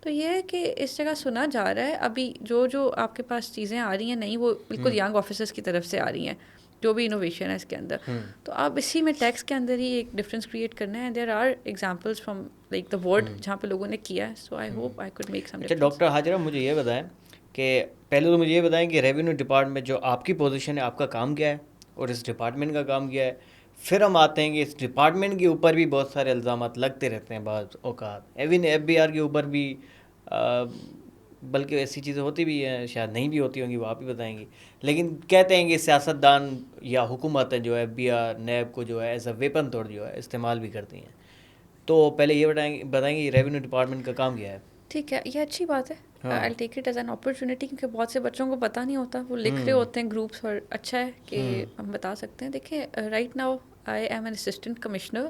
Speaker 2: تو یہ ہے کہ اس جگہ سنا جا رہا ہے. ابھی جو آپ کے پاس چیزیں آ رہی ہیں نہیں, وہ بالکل ینگ آفیسرس کی طرف سے آ رہی ہیں, جو بھی انوویشن ہے اس کے اندر. تو آپ اسی میں ٹیکس کے اندر ہی ایک ڈفرینس کریٹ کرنا ہے. There are examples from like the world جہاں پہ لوگوں نے کیا ہے. So I hope I could make some difference.
Speaker 1: اچھا ڈاکٹر حاجرہ, مجھے یہ بتائیں کہ پہلے تو مجھے یہ بتائیں کہ ریونیو ڈپارٹمنٹ جو آپ کی پوزیشن ہے, آپ کا کام کیا ہے اور اس ڈپارٹمنٹ کا کام کیا ہے. پھر ہم آتے ہیں کہ اس ڈپارٹمنٹ کے اوپر بھی بہت سارے الزامات لگتے رہتے ہیں بعض اوقات, ایون FBR کے اوپر بھی, بلکہ ایسی چیزیں ہوتی بھی ہیں, شاید نہیں بھی ہوتی ہوں گی, وہ آپ ہی بتائیں گی. لیکن کہتے ہیں کہ سیاستدان یا حکومتیں جو ہے FBR نیب کو جو ہے ایز اے ویپن طور جو ہے استعمال بھی کرتی ہیں. تو پہلے یہ بتائیں گے ریونیو ڈپارٹمنٹ کا کام کیا ہے.
Speaker 2: ٹھیک ہے, یہ اچھی بات ہے. I take it as an opportunity, کیونکہ بہت سے بچوں کو پتہ نہیں ہوتا, وہ لکھ رہے ہوتے ہیں گروپس, اور اچھا ہے کہ ہم بتا سکتے ہیں. دیکھیں right now I am an assistant commissioner,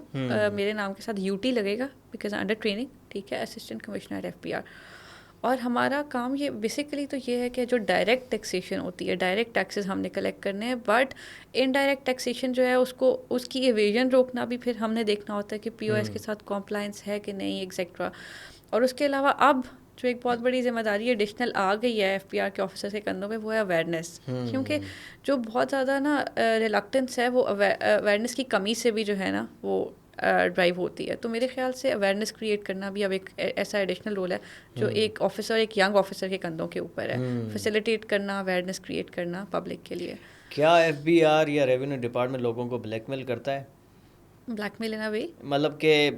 Speaker 2: میرے نام کے ساتھ UT لگے گا بیکاز انڈر ٹریننگ, ٹھیک ہے, اسسٹنٹ کمشنر FPR. اور ہمارا کام یہ بیسیکلی تو یہ ہے کہ جو ڈائریکٹ ٹیکسیشن ہوتی ہے, ڈائریکٹ ٹیکسز ہم نے کلیکٹ کرنے ہیں, بٹ انڈائریکٹ ٹیکسیشن جو ہے اس کی ایویژن روکنا بھی پھر ہم نے دیکھنا ہوتا ہے کہ POS کے ساتھ کمپلائنس ہے کہ نہیں, ایکسیکٹرا. اور اس کے علاوہ اب جو ایک بہت بڑی ذمہ داری ایڈیشنل آ گئی ہے FPR کے آفیسر کے کندھوں پہ, وہ ہے اویئرنیس. کیونکہ جو بہت زیادہ نا ریلکٹنس ہے, وہ اویئرنیس کی کمی سے بھی جو ہے نا وہ ڈرائیو ہوتی ہے. تو میرے خیال سے اویئرنیس کریٹ کرنا بھی اب ایک ایسا ایڈیشنل رول ہے جو ایک آفیسر, ایک ینگ آفیسر کے کندھوں کے اوپر ہے, فیسیلیٹیٹ کرنا, اویئرنیس کریٹ کرنا پبلک کے لیے.
Speaker 1: کیا FBR یا ریونیو ڈپارٹمنٹ لوگوں کو بلیک میل کرتا ہے؟
Speaker 2: بلیک میل ان اے وے,
Speaker 1: مطلب کہ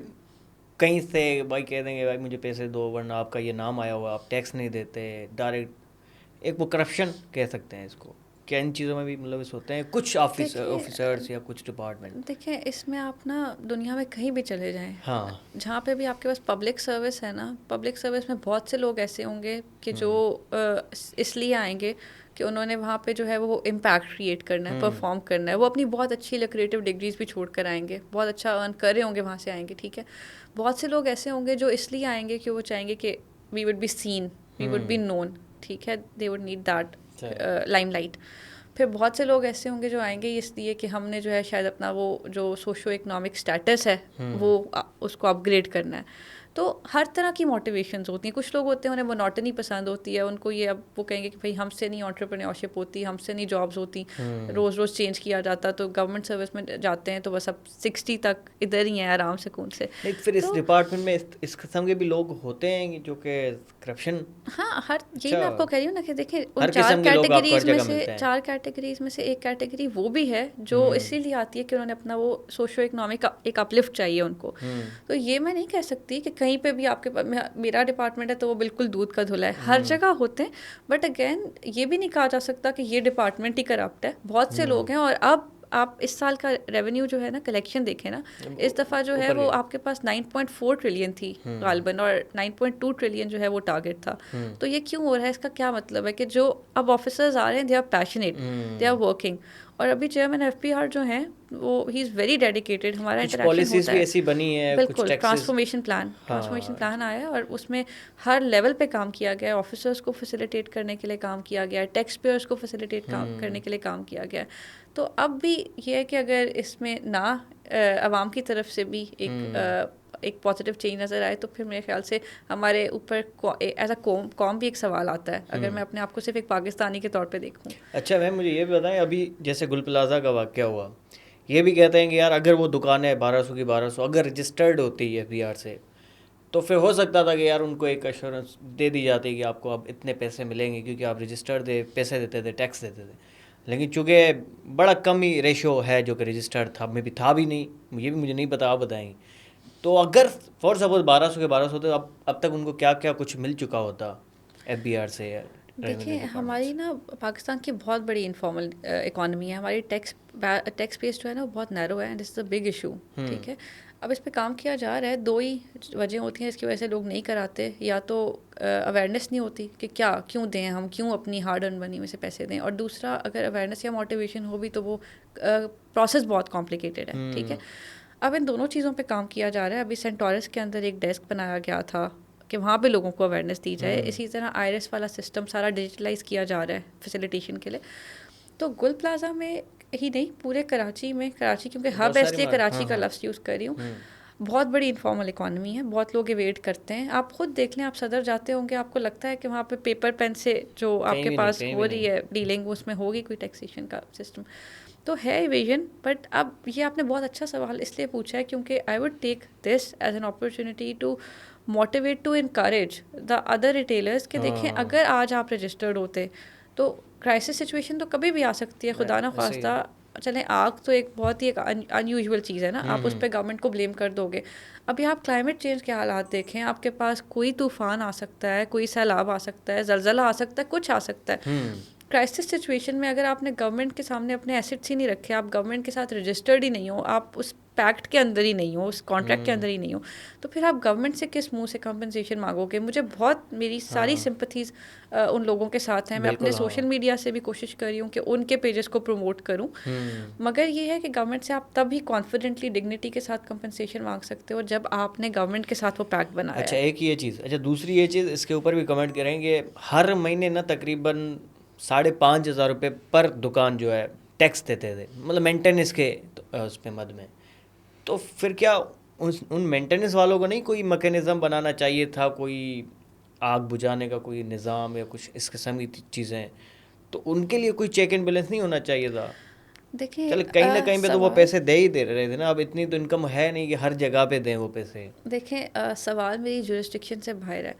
Speaker 1: کہیں سے بھائی کہہ دیں گے بھائی مجھے پیسے دو ورنہ آپ کا یہ نام آیا ہوا, آپ ٹیکس نہیں دیتے, ڈائریکٹ ایک وہ کرپشن کہہ سکتے ہیں اس کو. کیا ان چیزوں میں بھی ملوث ہوتے ہیں کچھ آفیسرس یا کچھ ڈپارٹمنٹ؟
Speaker 2: دیکھیں اس میں آپ نا دنیا میں کہیں بھی چلے جائیں,
Speaker 1: ہاں,
Speaker 2: جہاں پہ بھی آپ کے پاس پبلک سروس ہے نا, پبلک سروس میں بہت سے لوگ ایسے ہوں گے کہ جو اس لیے آئیں گے کہ انہوں نے وہاں پہ جو ہے وہ امپیکٹ کریٹ کرنا ہے, پرفارم کرنا ہے. وہ اپنی بہت اچھی لکریٹو ڈگریز بھی چھوڑ کر آئیں گے, بہت اچھا ارن کر رہے ہوں گے, وہاں سے آئیں گے, ٹھیک ہے. بہت سے لوگ ایسے ہوں گے جو اس لیے آئیں گے کہ وہ چاہیں گے کہ we would be seen, we would be known, ٹھیک ہے, they would need that limelight. پھر بہت سے لوگ ایسے ہوں گے جو آئیں گے اس لیے کہ ہم نے جو ہے شاید اپنا وہ جو سوشو اکنامک اسٹیٹس ہے وہ اس کو اپ گریڈ کرنا ہے. تو ہر طرح کی موٹیویشنز ہوتی ہیں. کچھ لوگ ہوتے ہیں انہیں مونوٹنی پسند ہوتی ہے, ان کو یہ اب وہ کہیں گے کہ بھائی ہم سے نہیں انٹرپرینیورشپ ہوتی, ہم سے نہیں جابز ہوتی, روز روز چینج کیا جاتا, تو گورنمنٹ سروس میں جاتے ہیں تو بس اب 60 تک ادھر ہی ہیں آرام سکون سے.
Speaker 1: پھر اس ڈپارٹمنٹ میں اس قسم کے بھی لوگ ہوتے ہیں جو کہ کرپشن,
Speaker 2: ہاں ہر یہی میں آپ کو کہہ رہی ہوں نا کہ دیکھیں ان 4 کیٹیگریز میں سے ایک کیٹیگری وہ بھی ہے جو اسی لیے آتی ہے کہ انہوں نے اپنا وہ سوشو اکنامک ایک اپلفٹ چاہیے ان کو. تو یہ میں نہیں کہہ سکتی کہ کہیں پہ بھی آپ کے میرا ڈپارٹمنٹ ہے تو وہ بالکل دودھ کا دھلا ہے, ہر جگہ ہوتے ہیں. بٹ اگین یہ بھی نہیں کہا جا سکتا کہ یہ ڈپارٹمنٹ ہی کرپٹ ہے, بہت سے لوگ ہیں. اور اب آپ اس سال کا ریونیو جو ہے نا کلیکشن دیکھیں نا, اس دفعہ جو ہے وہ آپ کے پاس 9.4 ٹریلین تھی غالباً, اور 9.2 ٹریلین جو ہے وہ ٹارگیٹ تھا. تو یہ کیوں ہو رہا ہے, اس کا کیا مطلب ہے کہ جو اب آفیسرز آ رہے ہیں they are passionate, they are working. اور ابھی چیئرمین FPR جو ہیں وہ ہی از ویری ڈیڈیکیٹڈ. ہمارا انٹریکشن ہوتا ہے
Speaker 1: ایسی بنی ہے,
Speaker 2: بالکل ٹرانسفارمیشن پلان آیا ہے اور اس میں ہر لیول پہ کام کیا گیا ہے. آفیسرس کو فیسیلیٹیٹ کرنے کے لیے کام کیا گیا ہے, ٹیکس پیئرس کو فیسیلیٹیٹ کرنے کے لیے کام کیا گیا ہے. تو اب بھی یہ ہے کہ اگر اس میں نہ عوام کی طرف سے بھی ایک پازیٹیو چینج نظر آئے تو پھر میرے خیال سے ہمارے اوپر ایز اے قوم بھی ایک سوال آتا ہے, اگر میں اپنے آپ کو صرف ایک پاکستانی کے طور پہ دیکھوں.
Speaker 1: اچھا میم مجھے یہ بھی بتائیں, ابھی جیسے گل پلازا کا واقعہ ہوا, یہ بھی کہتے ہیں کہ یار اگر وہ دکانیں 1200 کی 1200 اگر رجسٹرڈ ہوتی ہے FBR سے, تو پھر ہو سکتا تھا کہ یار ان کو ایک ایشورنس دے دی جاتی کہ آپ کو اب اتنے پیسے ملیں گے کیونکہ آپ رجسٹرڈ پیسے دیتے تھے, ٹیکس دیتے تھے. لیکن چونکہ بڑا کم ہی ریشو ہے جو کہ رجسٹرڈ تھا, میں بھی تھا بھی نہیں, یہ بھی مجھے نہیں پتا, آپ بتائیں. تو اگر فار سپوز 1200 کے 1200 تو اب تک ان کو کیا کیا کچھ مل چکا ہوتا ایف بی آر سے.
Speaker 2: دیکھیں ہماری نا پاکستان کی بہت بڑی انفارمل اکانومی ہے, ہماری ٹیکس بیس جو ہے نا وہ بہت نیرو ہے, and this is a big issue. ٹھیک ہے, اب اس پہ کام کیا جا رہا ہے. 2 ہی وجہ ہوتی ہیں اس کی وجہ سے لوگ نہیں کراتے, یا تو اویئرنیس نہیں ہوتی کہ کیوں دیں ہم, کیوں اپنی ہارڈ ارن منی میں سے پیسے دیں, اور دوسرا اگر اویئرنیس یا موٹیویشن ہو بھی تو وہ پروسیس بہت کمپلیکیٹڈ ہے. ٹھیک ہے, اب ان دونوں چیزوں پہ کام کیا جا رہا ہے. ابھی سینٹورس کے اندر ایک ڈیسک بنایا گیا تھا کہ وہاں پہ لوگوں کو اویئرنیس دی جائے. اسی طرح آئرس والا سسٹم سارا ڈیجیٹلائز کیا جا رہا ہے فیسیلیٹیشن کے لیے. تو گل پلازا میں ہی نہیں, پورے کراچی میں, کراچی کیونکہ ہب ہے اس لیے کراچی کا لفظ یوز کر رہی ہوں, بہت بڑی انفارمل اکانومی ہے, بہت لوگ ویٹ کرتے ہیں. آپ خود دیکھ لیں, آپ صدر جاتے ہوں گے, آپ کو لگتا ہے کہ وہاں پہ پیپر پین سے جو آپ کے پاس ہو رہی ہے ڈیلنگ, اس میں ہوگی کوئی ٹیکسیشن کا سسٹم. تو ہے ایویژن. بٹ اب یہ آپ نے بہت اچھا سوال اس لیے پوچھا ہے کیونکہ I would take this as an opportunity to motivate to encourage the other retailers کہ دیکھیں اگر آج آپ رجسٹرڈ ہوتے تو کرائسس سچویشن تو کبھی بھی آ سکتی ہے, خدا نہ خواستہ. چلیں آگ تو ایک بہت ہی ایک انیوژول چیز ہے نا, آپ اس پہ گورنمنٹ کو بلیم کر دو گے. ابھی آپ کلائمیٹ چینج کے حالات دیکھیں, آپ کے پاس کوئی طوفان آ سکتا ہے, کوئی سیلاب آ سکتا ہے, زلزلہ آ سکتا ہے, کچھ آ سکتا ہے. کرائسس سچویشن میں اگر آپ نے گورنمنٹ کے سامنے اپنے ایسٹس ہی نہیں رکھے, آپ گورنمنٹ کے ساتھ رجسٹرڈ ہی نہیں ہو, آپ اس پیکٹ کے اندر ہی نہیں ہو, اس کانٹریکٹ کے اندر ہی نہیں ہو, تو پھر آپ گورنمنٹ سے کس منہ سے کمپنسیشن مانگو گے. مجھے بہت, میری ساری سمپتھیز ان لوگوں کے ساتھ ہیں. میں اپنے سوشل میڈیا سے بھی کوشش کر رہی ہوں کہ ان کے پیجز کو پروموٹ کروں, مگر یہ ہے کہ گورنمنٹ سے آپ تب ہی کانفیڈنٹلی ڈگنیٹی کے ساتھ کمپنسیشن مانگ سکتے ہو جب آپ نے گورنمنٹ کے ساتھ وہ پیکٹ بنایا.
Speaker 1: اچھا ایک یہ چیز, اچھا دوسری یہ چیز اس کے اوپر بھی کمنٹ کریں گے, ہر مہینے نا تقریباً 5,500 روپے پر دکان جو ہے ٹیکس دیتے تھے, مطلب مینٹیننس کے اس پہ مد میں. تو پھر کیا ان مینٹیننس والوں کو نہیں کوئی میکینزم بنانا چاہیے تھا, کوئی آگ بجھانے کا کوئی نظام یا کچھ اس قسم کی چیزیں, تو ان کے لیے کوئی چیک اینڈ بیلنس نہیں ہونا چاہیے تھا.
Speaker 2: دیکھیں
Speaker 1: چلے کہیں نہ کہیں پہ تو وہ پیسے دے ہی دے رہے تھے نا, اب اتنی تو انکم ہے نہیں کہ ہر جگہ پہ دیں وہ پیسے.
Speaker 2: دیکھیں سوال میری جورسڈکشن سے باہر ہے,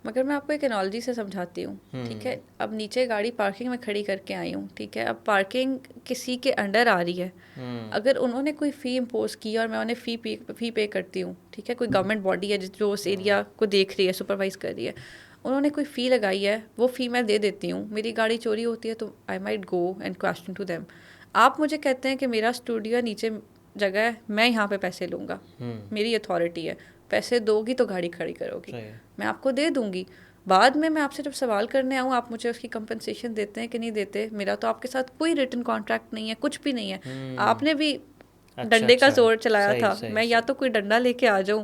Speaker 2: مگر میں آپ کو ایک انالوجی سے سمجھاتی ہوں. ٹھیک ہے, اب نیچے گاڑی پارکنگ میں کھڑی کر کے آئی ہوں. ٹھیک ہے, اب پارکنگ کسی کے انڈر آ رہی ہے, اگر انہوں نے کوئی فی امپوز کی اور میں انہیں فی پے کرتی ہوں, ٹھیک ہے, کوئی گورنمنٹ باڈی ہے جو اس ایریا کو دیکھ رہی ہے, سپروائز کر رہی ہے, انہوں نے کوئی فی لگائی ہے, وہ فی میں دے دیتی ہوں, میری گاڑی چوری ہوتی ہے تو I might go and question to them. آپ مجھے کہتے ہیں کہ میرا اسٹوڈیو نیچے جگہ ہے, میں یہاں پہ پیسے لوں گا, میری اتھارٹی ہے, پیسے دو گی تو گاڑی کھڑی کرو گی, میں آپ کو دے دوں گی. بعد میں آپ سے جب سوال کرنے آؤں, آپ مجھے اس کی کمپنسیشن دیتے ہیں کہ نہیں دیتے, میرا تو آپ کے ساتھ کوئی ریٹن کانٹریکٹ نہیں ہے, کچھ بھی نہیں ہے. آپ نے بھی ڈنڈے کا زور چلایا تھا, میں یا تو کوئی ڈنڈا لے کے آ جاؤں,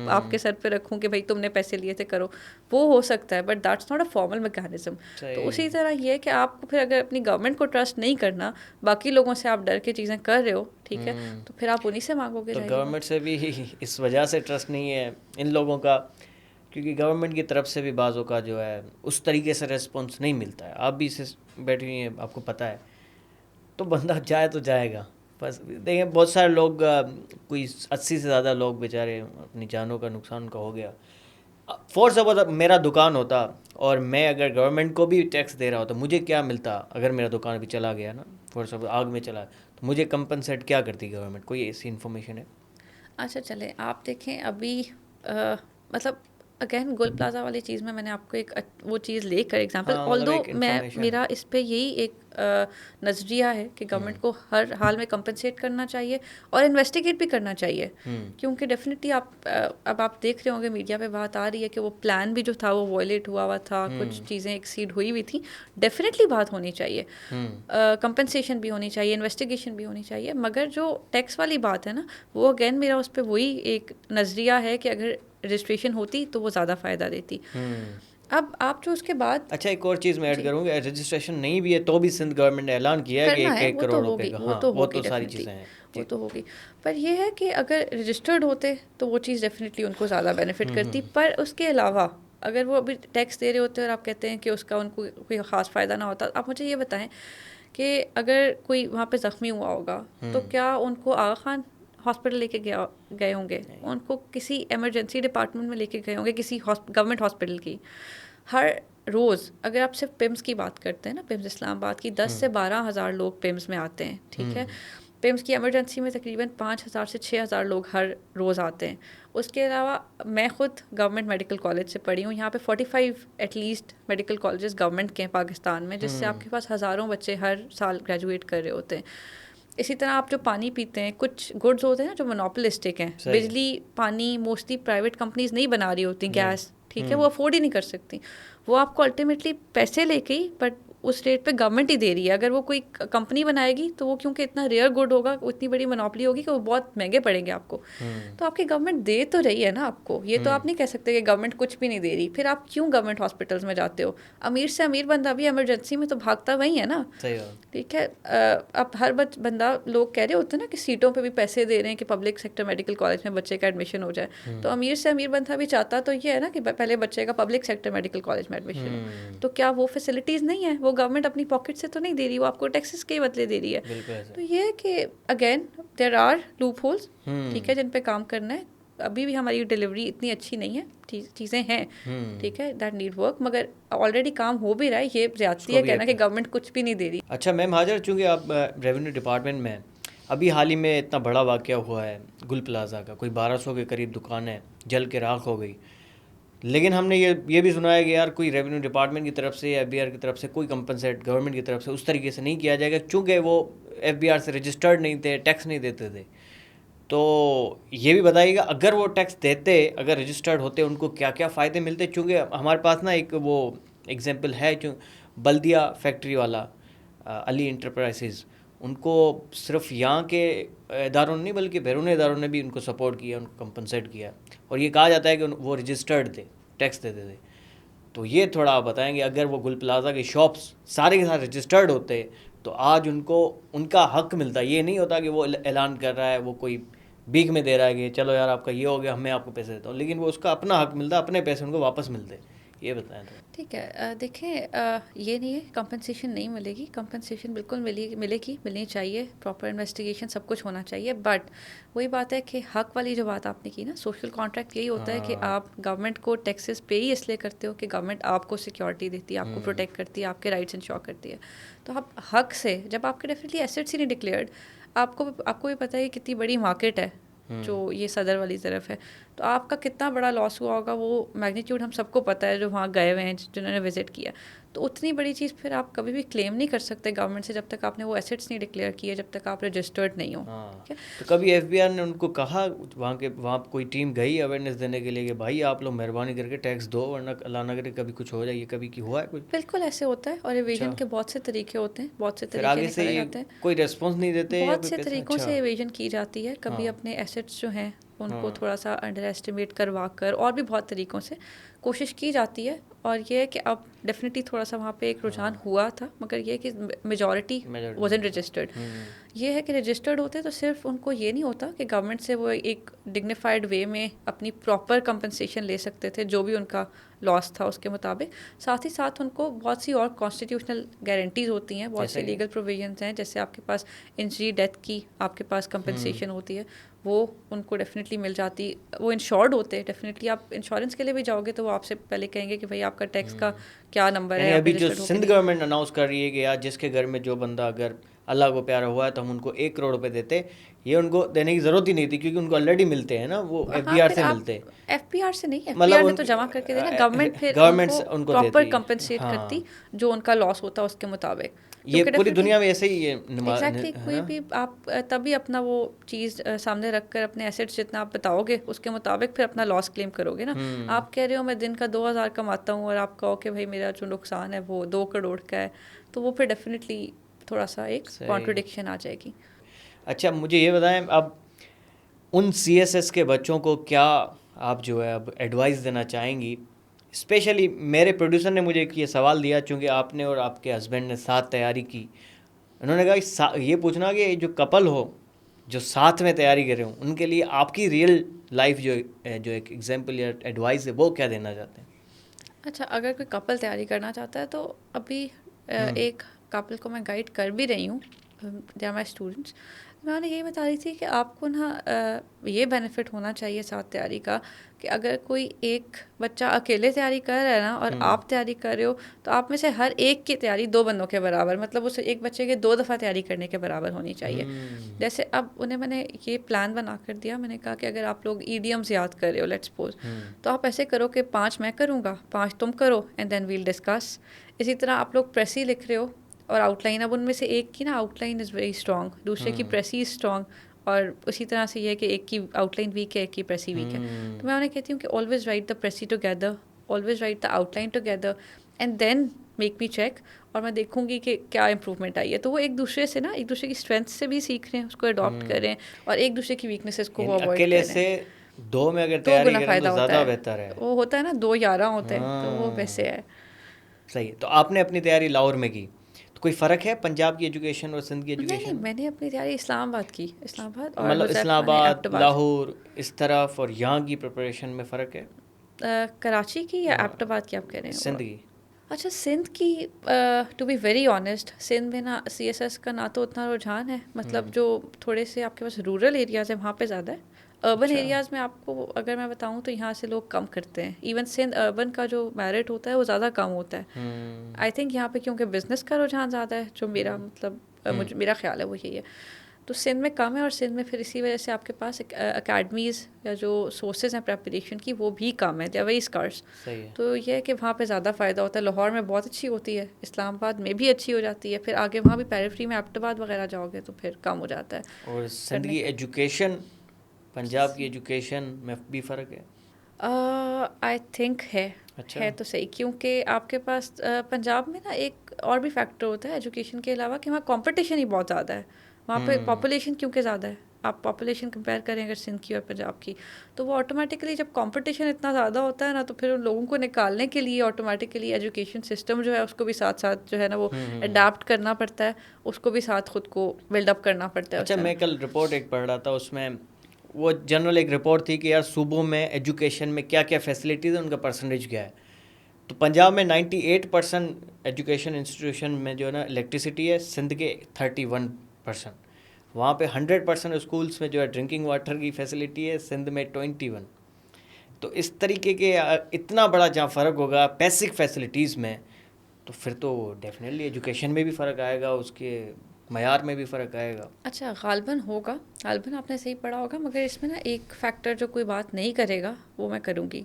Speaker 2: آپ کے سر پہ رکھوں کہ بھائی تم نے پیسے لیے تھے کرو, وہ ہو سکتا ہے, but that's not a formal mechanism. تو اسی طرح یہ ہے کہ آپ کو پھر اگر اپنی گورنمنٹ کو ٹرسٹ نہیں کرنا, باقی لوگوں سے آپ ڈر کے چیزیں کر رہے ہو, ٹھیک ہے, تو پھر آپ انہیں سے مانگو گے.
Speaker 1: تو گورنمنٹ سے بھی اس وجہ سے ٹرسٹ نہیں ہے ان لوگوں کا, کیونکہ گورنمنٹ کی طرف سے بھی بعضوں کا جو ہے اس طریقے سے ریسپانس نہیں ملتا ہے. آپ بھی اسے بیٹھی ہوئی ہیں, آپ کو پتہ ہے, تو بندہ جائے تو جائے گا. بس دیکھیں بہت سارے لوگ, کوئی 80 سے زیادہ لوگ بیچارے اپنی جانوں کا نقصان ان کا ہو گیا. فور سپوز میرا دکان ہوتا اور میں اگر گورنمنٹ کو بھی ٹیکس دے رہا ہوتا, مجھے کیا ملتا اگر میرا دکان بھی چلا گیا نا, فور سپوز آگ میں چلا, تو مجھے کمپنسیٹ کیا کرتی گورنمنٹ, کوئی ایسی انفارمیشن ہے؟
Speaker 2: اچھا چلیں آپ دیکھیں, ابھی مطلب اگین گول پلازا والی چیز میں نے آپ کو ایک وہ چیز لے کر ایگزامپل, آلدو میرا اس پہ یہی ایک نظریہ ہے کہ گورنمنٹ کو ہر حال میں کمپنسیٹ کرنا چاہیے اور انویسٹیگیٹ بھی کرنا چاہیے, کیونکہ ڈیفینیٹلی اب آپ دیکھ رہے ہوں گے میڈیا پہ بات آ رہی ہے کہ وہ پلان بھی جو تھا وہ وائلیٹ ہوا تھا, کچھ چیزیں ایکسیڈ ہوئی ہوئی تھیں. ڈیفینیٹلی بات ہونی چاہیے, کمپنسیشن بھی ہونی چاہیے, انویسٹیگیشن بھی ہونی چاہیے, مگر جو ٹیکس والی بات ہے نا, وہ اگین میرا اس پہ وہی ایک نظریہ ہے کہ اگر رجسٹریشن ہوتی تو وہ زیادہ فائدہ دیتی. اب آپ جو اس کے بعد,
Speaker 1: اچھا ایک اور چیز میں ایڈ کروں گا, رجسٹریشن نہیں بھی ہے تو بھی سندھ گورنمنٹ نے اعلان کیا ہے کہ 1 کروڑ روپے کا, ہاں وہ تو ساری چیزیں ہیں,
Speaker 2: وہ تو ہوگی. پر یہ ہے کہ اگر رجسٹرڈ ہوتے تو وہ چیز ڈیفینیٹلی ان کو زیادہ بینیفٹ کرتی. پر اس کے علاوہ اگر وہ ابھی ٹیکس دے رہے ہوتے اور آپ کہتے ہیں کہ اس کا ان کو کوئی خاص فائدہ نہ ہوتا, آپ مجھے یہ بتائیں کہ اگر کوئی وہاں پہ زخمی ہوا ہوگا تو کیا ان کو آغا خان ہاسپٹل لے کے گئے ہوں گے, ان کو کسی ایمرجنسی ڈپارٹمنٹ میں لے کے گئے ہوں گے, کسی گورنمنٹ ہاسپٹل کی. ہر روز اگر آپ صرف پمس کی بات کرتے ہیں نا, پمس اسلام آباد کی, 10 سے 12 ہزار لوگ پمس میں آتے ہیں, ٹھیک ہے. پمس کی ایمرجنسی میں تقریباً 5,000 سے 6,000 لوگ ہر روز آتے ہیں. اس کے علاوہ میں خود گورنمنٹ میڈیکل کالج سے پڑھی ہوں, یہاں پہ 45 at least medical colleges government کے ہیں پاکستان میں, جس سے آپ کے پاس ہزاروں بچے ہر سال گریجویٹ کر رہے ہوتے ہیں. اسی طرح آپ جو پانی پیتے ہیں, کچھ گڈز ہوتے ہیں نا جو مونوپولسٹک ہیں, بجلی پانی موسٹلی پرائیویٹ کمپنیز نہیں بنا رہی ہوتی, گیس, ٹھیک ہے, وہ افورڈ ہی نہیں کر سکتی. وہ آپ کو الٹیمیٹلی پیسے لے کے ہی, بٹ اس ریٹ پہ گورنمنٹ ہی دے رہی ہے. اگر وہ کوئی کمپنی بنائے گی تو وہ کیونکہ اتنا ریئر گڈ ہوگا, اتنی بڑی منوپلی ہوگی کہ وہ بہت مہنگے پڑیں گے آپ کو. تو آپ کی گورنمنٹ دے تو رہی ہے نا آپ کو, یہ تو آپ نہیں کہہ سکتے کہ گورنمنٹ کچھ بھی نہیں دے رہی. پھر آپ کیوں گورنمنٹ ہاسپٹلس میں جاتے ہو؟ امیر سے امیر بندہ بھی ایمرجنسی میں تو بھاگتا وہی ہے نا, ٹھیک ہے. اب ہر بندہ, لوگ کہہ رہے ہوتے ہیں نا کہ سیٹوں پہ بھی پیسے دے رہے ہیں کہ پبلک سیکٹر میڈیکل کالج میں بچے کا ایڈمیشن ہو جائے. تو امیر سے امیر بندہ بھی چاہتا تو یہ ہے نا کہ پہلے بچے کا پبلک سیکٹر میڈیکل کالج میں ایڈمیشن ہو. تو کیا وہ فیسلٹیز نہیں ہیں؟ وہ گورنمنٹ اپنی پاکٹ سے تو نہیں دے رہی, وہ آپ کو ٹیکسز کے بدلے دے رہی ہے. تو یہ ہے کہ again there are loopholes, ٹھیک ہے, جن پہ کام کرنا ہے. ابھی بھی ہماری ڈلیوری اتنی اچھی نہیں ہے, چیزیں ہیں, ٹھیک ہے, دیٹ نیڈ ورک, مگر آلریڈی کام ہو بھی رہا ہے. یہ زیادتی ہے کہنا کہ گورنمنٹ کچھ بھی نہیں دے رہی.
Speaker 1: اچھا میم ہاجر, چونکہ آپ ریونیو ڈپارٹمنٹ میں, ابھی حال ہی میں اتنا بڑا واقعہ ہوا ہے گل پلازا کا, کوئی 1200 کے قریب دکانیں جل کے راکھ ہو گئی. لیکن ہم نے یہ بھی سنا ہے کہ یار کوئی ریونیو ڈپارٹمنٹ کی طرف سے یا ایف بی آر کی طرف سے کوئی کمپنسیٹ گورنمنٹ کی طرف سے اس طریقے سے نہیں کیا جائے گا, چونکہ وہ ایف بی آر سے رجسٹرڈ نہیں تھے, ٹیکس نہیں دیتے تھے. تو یہ بھی بتائیے گا اگر وہ ٹیکس دیتے, اگر رجسٹرڈ ہوتے, ان کو کیا کیا فائدے ملتے. چونکہ ہمارے پاس نا ایک وہ ایگزامپل ہے, بلدیہ فیکٹری والا علی انٹرپرائزز, ان کو صرف یہاں کے اداروں نے نہیں بلکہ بیرونی اداروں نے بھی ان کو سپورٹ کیا, ان کو کمپنسیٹ کیا, اور یہ کہا جاتا ہے کہ وہ رجسٹرڈ تھے, ٹیکس دیتے تھے. تو یہ تھوڑا آپ بتائیں گے, اگر وہ گل پلازا کے شاپس سارے کے ساتھ رجسٹرڈ ہوتے تو آج ان کو ان کا حق ملتا. یہ نہیں ہوتا کہ وہ اعلان کر رہا ہے, وہ کوئی بیک میں دے رہا ہے کہ چلو یار آپ کا یہ ہو گیا, میں آپ کو پیسے دیتا ہوں, لیکن وہ اس کا اپنا حق ملتا, اپنے پیسے ان کو واپس ملتے. یہ بتائیں تو.
Speaker 2: ٹھیک ہے, دیکھیں یہ نہیں ہے کمپنسیشن نہیں ملے گی, کمپنسیشن بالکل ملے گی, ملنی چاہیے, پراپر انویسٹیگیشن سب کچھ ہونا چاہیے. بٹ وہی بات ہے کہ حق والی جو بات آپ نے کی نا, سوشل کانٹریکٹ یہی ہوتا ہے کہ آپ گورنمنٹ کو ٹیکسز پے ہی اس لیے کرتے ہو کہ گورنمنٹ آپ کو سیکیورٹی دیتی ہے, آپ کو پروٹیکٹ کرتی ہے, آپ کے رائٹس انشور کرتی ہے. تو آپ حق سے, جب آپ کے ڈیفینیٹلی ایسیٹس ہی نہیں ڈکلیئرڈ, آپ کو بھی پتہ ہے کتنی بڑی مارکیٹ ہے جو یہ صدر والی طرف ہے, تو آپ کا کتنا بڑا لاس ہوا ہوگا وہ میگنیٹیوڈ ہم سب کو پتہ ہے جو وہاں گئے ہوئے ہیں, جنہوں نے وزٹ کیا. تو اتنی بڑی چیز پھر آپ کبھی بھی کلیم نہیں کر سکتے گورنمنٹ سے جب تک آپ نے وہ ایسیٹس نہیں ڈکلیئر کیے, جب تک آپ رجسٹرڈ نہیں ہو.
Speaker 1: تو کبھی ایف بی آر نے ان کو کہا, وہاں کوئی ٹیم گئی اویئرنیس دینے کے لیے کہ بھائی آپ لوگ مہربانی کر کے ٹیکس دو ورنہ اللہ نہ کرے کبھی کچھ ہو جائے, یہ کبھی کی ہوا ہے کچھ؟
Speaker 2: بالکل ایسے ہوتا ہے, اور ایویژن کے بہت سے طریقے ہوتے ہیں, بہت سے طریقے
Speaker 1: آگے
Speaker 2: نکالے
Speaker 1: سے
Speaker 2: جاتے ہیں,
Speaker 1: کوئی ریسپانس نہیں دیتے,
Speaker 2: بہت سے طریقوں سے ایویژن کی جاتی ہے. کبھی اپنے ایسیٹس جو ہیں ان کو تھوڑا سا انڈر ایسٹیمیٹ کروا کر, اور بھی بہت طریقوں سے کوشش کی جاتی ہے. اور یہ ہے کہ اب ڈیفینیٹلی تھوڑا سا وہاں پہ ایک رجحان ہوا تھا, مگر یہ کہ میجورٹی وازنٹ رجسٹرڈ. یہ ہے کہ رجسٹرڈ ہوتے تو صرف ان کو یہ نہیں ہوتا کہ گورنمنٹ سے وہ ایک ڈگنیفائڈ وے میں اپنی پراپر کمپنسیشن لے سکتے تھے جو بھی ان کا لاس تھا اس کے مطابق, ساتھ ہی ساتھ ان کو بہت سی اور کانسٹیٹیوشنل گارنٹیز ہوتی ہیں, بہت سی لیگل پروویژنس ہیں, جیسے آپ کے پاس انجری ڈیتھ کی آپ کے پاس کمپنسیشن ہوتی ہے, وہ ان کو ڈیفینیٹلی مل جاتی. وہ انشورڈ ہوتے ہیں ڈیفینیٹلی, آپ انشورنس کے لیے بھی جاؤ گے تو وہ آپ سے پہلے کہیں گے کہ بھائی آپ کا ٹیکس کا کیا نمبر ہے.
Speaker 1: ابھی جو سندھ گورنمنٹ اناؤنس کر رہی ہے کہ یار جس کے گھر میں جو بندہ اگر اللہ کو پیارا ہوا ہے تو ہم ان کو 1 کروڑ روپے دیتے, یہ ان کو دینے کی ضرورت ہی نہیں تھی کیونکہ ان کو آلریڈی ملتے ہیں نا, وہ ایف بی آر سے ملتے.
Speaker 2: ایف بی آر سے نہیں, ایف بی آر نے تو جمع کر کے دینا, گورنمنٹ پھر ان کو پراپر کمپنسیٹ کرتی جو ان کا لاس ہوتا اس کے مطابق.
Speaker 1: یہ پوری دنیا میں ایسے ہی ہے.
Speaker 2: ایگزیکٹلی, کوئی بھی آپ تبھی اپنا وہ چیز سامنے رکھ کر اپنے ایسیٹس جتنا آپ بتاؤ گے اس کے مطابق پھر اپنا لاس کلیم کرو گے نا. آپ کہہ رہے ہو میں دن کا 2,000 کماتا ہوں اور آپ کہو کہ بھائی میرا جو نقصان ہے وہ 2 کروڑ کا ہے, تو وہ پھر ڈیفینیٹلی تھوڑا سا ایک کانٹرڈکشن آ جائے گی.
Speaker 1: اچھا مجھے یہ بتائیں, اب ان سی ایس ایس کے بچوں کو کیا آپ جو ہے اب ایڈوائس دینا چاہیں گی؟ اسپیشلی میرے پروڈیوسر نے مجھے یہ سوال دیا, چونکہ آپ نے اور آپ کے ہسبینڈ نے ساتھ تیاری کی, انہوں نے کہا یہ پوچھنا کہ جو کپل ہو جو ساتھ میں تیاری کرے ہوں ان کے لیے آپ کی ریئل لائف جو ایک ایگزامپل یا ایڈوائس ہے وہ کیا دینا چاہتے ہیں؟
Speaker 2: اچھا, اگر کوئی کپل تیاری کرنا چاہتا ہے تو ابھی ایک کپل کو میں گائیڈ کر بھی رہی ہوں دے آر مائی اسٹوڈنٹس. میں انہیں یہی بتا رہی تھی کہ آپ کو نا یہ بینیفٹ ہونا چاہیے ساتھ تیاری کا کہ اگر کوئی ایک بچہ اکیلے تیاری کر رہا ہے نا اور آپ تیاری کر رہے ہو تو آپ میں سے ہر ایک کی تیاری 2 بندوں کے برابر, مطلب اسے ایک بچے کے 2 دفعہ تیاری کرنے کے برابر ہونی چاہیے. جیسے اب انہیں میں نے یہ پلان بنا کر دیا, میں نے کہا کہ اگر آپ لوگ ایڈیمز یاد کر رہے ہو لیٹس سپوز, تو آپ ایسے کرو کہ 5 میں کروں گا, 5 تم کرو, اینڈ دین ویل ڈسکس. اسی طرح آپ لوگ پریسی لکھ رہے ہو اور آؤٹ لائن, اب ان میں سے ایک کی نا out line is very strong, دوسرے کی پریسی اسٹرانگ, اور اسی طرح سے یہ ہے کہ ایک کی آؤٹ لائن ویک ہے, ایک کی پریسی ویک ہے. تو میں انہیں کہتی ہوں کہ always write the precis together, always write the outline together, and then make me check, اور میں دیکھوں گی کہ کیا امپروومنٹ آئی ہے. تو وہ ایک دوسرے سے نا, ایک دوسرے کی اسٹرینتھ سے بھی سیکھ رہے ہیں, اس کو اڈاپٹ کر رہے ہیں, اور ایک دوسرے کی ویکنیسز کو وہ اوائڈ کر رہے ہیں.
Speaker 1: سے 2 میں اگر
Speaker 2: 2
Speaker 1: تیاری
Speaker 2: گنا
Speaker 1: کریں
Speaker 2: فائدہ
Speaker 1: تو
Speaker 2: ہوتا
Speaker 1: زیادہ
Speaker 2: ہے,
Speaker 1: بہتر ہے.
Speaker 2: وہ ہوتا ہے نا 2 11 ہوتے ہیں, تو وہ ویسے ہے.
Speaker 1: صحیح. تو آپ نے اپنی تیاری لاہور میں کی, تو کوئی فرق ہے پنجاب کی ایجوکیشن اور سندھ کی ایجوکیشن؟
Speaker 2: نہیں, میں نے اپنی تیاری اسلام آباد کی, اسلام آباد, اور
Speaker 1: مطلب اسلام
Speaker 2: حذیفہ نے
Speaker 1: آباد,
Speaker 2: ایبٹ آباد.
Speaker 1: لاہور اس طرف, اور یہاں کی پریپریشن میں فرق ہے؟
Speaker 2: کراچی کی یا ایبٹ آباد کی آپ کہہ رہے ہیں؟
Speaker 1: سندھ کی.
Speaker 2: اچھا, سندھ کی to be very honest, Sindh میں نا سی ایس ایس کا نہ تو اتنا رجحان ہے, مطلب جو تھوڑے سے آپ کے پاس رورل ایریاز ہیں وہاں پہ زیادہ ہے. اربن ایریاز میں آپ کو اگر میں بتاؤں تو یہاں سے لوگ کم کرتے ہیں. ایون سندھ اربن کا جو میرٹ ہوتا ہے وہ زیادہ کم ہوتا ہے. آئی تھنک یہاں پہ کیونکہ بزنس کا رجحان زیادہ ہے, جو میرا مطلب میرا خیال ہے وہ یہی ہے. تو سندھ میں کم ہے, اور سندھ میں پھر اسی وجہ سے آپ کے پاس اکیڈمیز یا جو سورسز ہیں پریپریشن کی وہ بھی کم ہے, دے آر ویری اسکارس. تو یہ ہے کہ وہاں پہ زیادہ فائدہ ہوتا ہے. لاہور میں بہت اچھی ہوتی ہے, اسلام آباد میں بھی اچھی ہو جاتی ہے, پھر آگے وہاں بھی پیریفری میں ایبٹ آباد وغیرہ جاؤ گے تو پھر کم ہو جاتا ہے.
Speaker 1: اور سندھ کی ایجوکیشن پنجاب کی ایجوکیشن میں بھی فرق ہے؟
Speaker 2: آئی تھنک ہے تو صحیح, کیونکہ آپ کے پاس پنجاب میں نا ایک اور بھی فیکٹر ہوتا ہے ایجوکیشن کے علاوہ, کہ وہاں کمپٹیشن ہی بہت زیادہ ہے. وہاں پہ پاپولیشن کیونکہ زیادہ ہے, آپ پاپولیشن کمپیئر کریں اگر سندھ کی اور پنجاب کی, تو وہ آٹومیٹکلی جب کمپٹیشن اتنا زیادہ ہوتا ہے نا, تو پھر ان لوگوں کو نکالنے کے لیے آٹومیٹکلی ایجوکیشن سسٹم جو ہے اس کو بھی ساتھ ساتھ جو ہے نا وہ اڈاپٹ کرنا پڑتا ہے, اس کو بھی ساتھ خود کو بلڈ اپ کرنا پڑتا ہے.
Speaker 1: اچھا, میں کل رپورٹ ایک پڑھ رہا تھا, اس میں وہ جنرل ایک رپورٹ تھی کہ یار صوبوں میں ایجوکیشن میں کیا کیا فیسلٹیز ہیں, ان کا پرسنٹیج کیا ہے. تو پنجاب میں 98% ایجوکیشن انسٹیٹیوشن میں جو ہے نا الیکٹریسٹی ہے, سندھ کے 31%. وہاں پہ 100% اسکولس میں جو ہے ڈرنکنگ واٹر کی فیسلٹی ہے, سندھ میں 21. تو اس طریقے کے اتنا بڑا جہاں فرق ہوگا بیسک فیسلٹیز میں, تو پھر تو ڈیفینیٹلی ایجوکیشن میں بھی فرق آئے گا, اس کے معیار میں بھی فرق آئے گا.
Speaker 2: اچھا, غالباً ہوگا, غالباً آپ نے صحیح پڑھا ہوگا, مگر اس میں نا ایک فیکٹر جو کوئی بات نہیں کرے گا وہ میں کروں گی.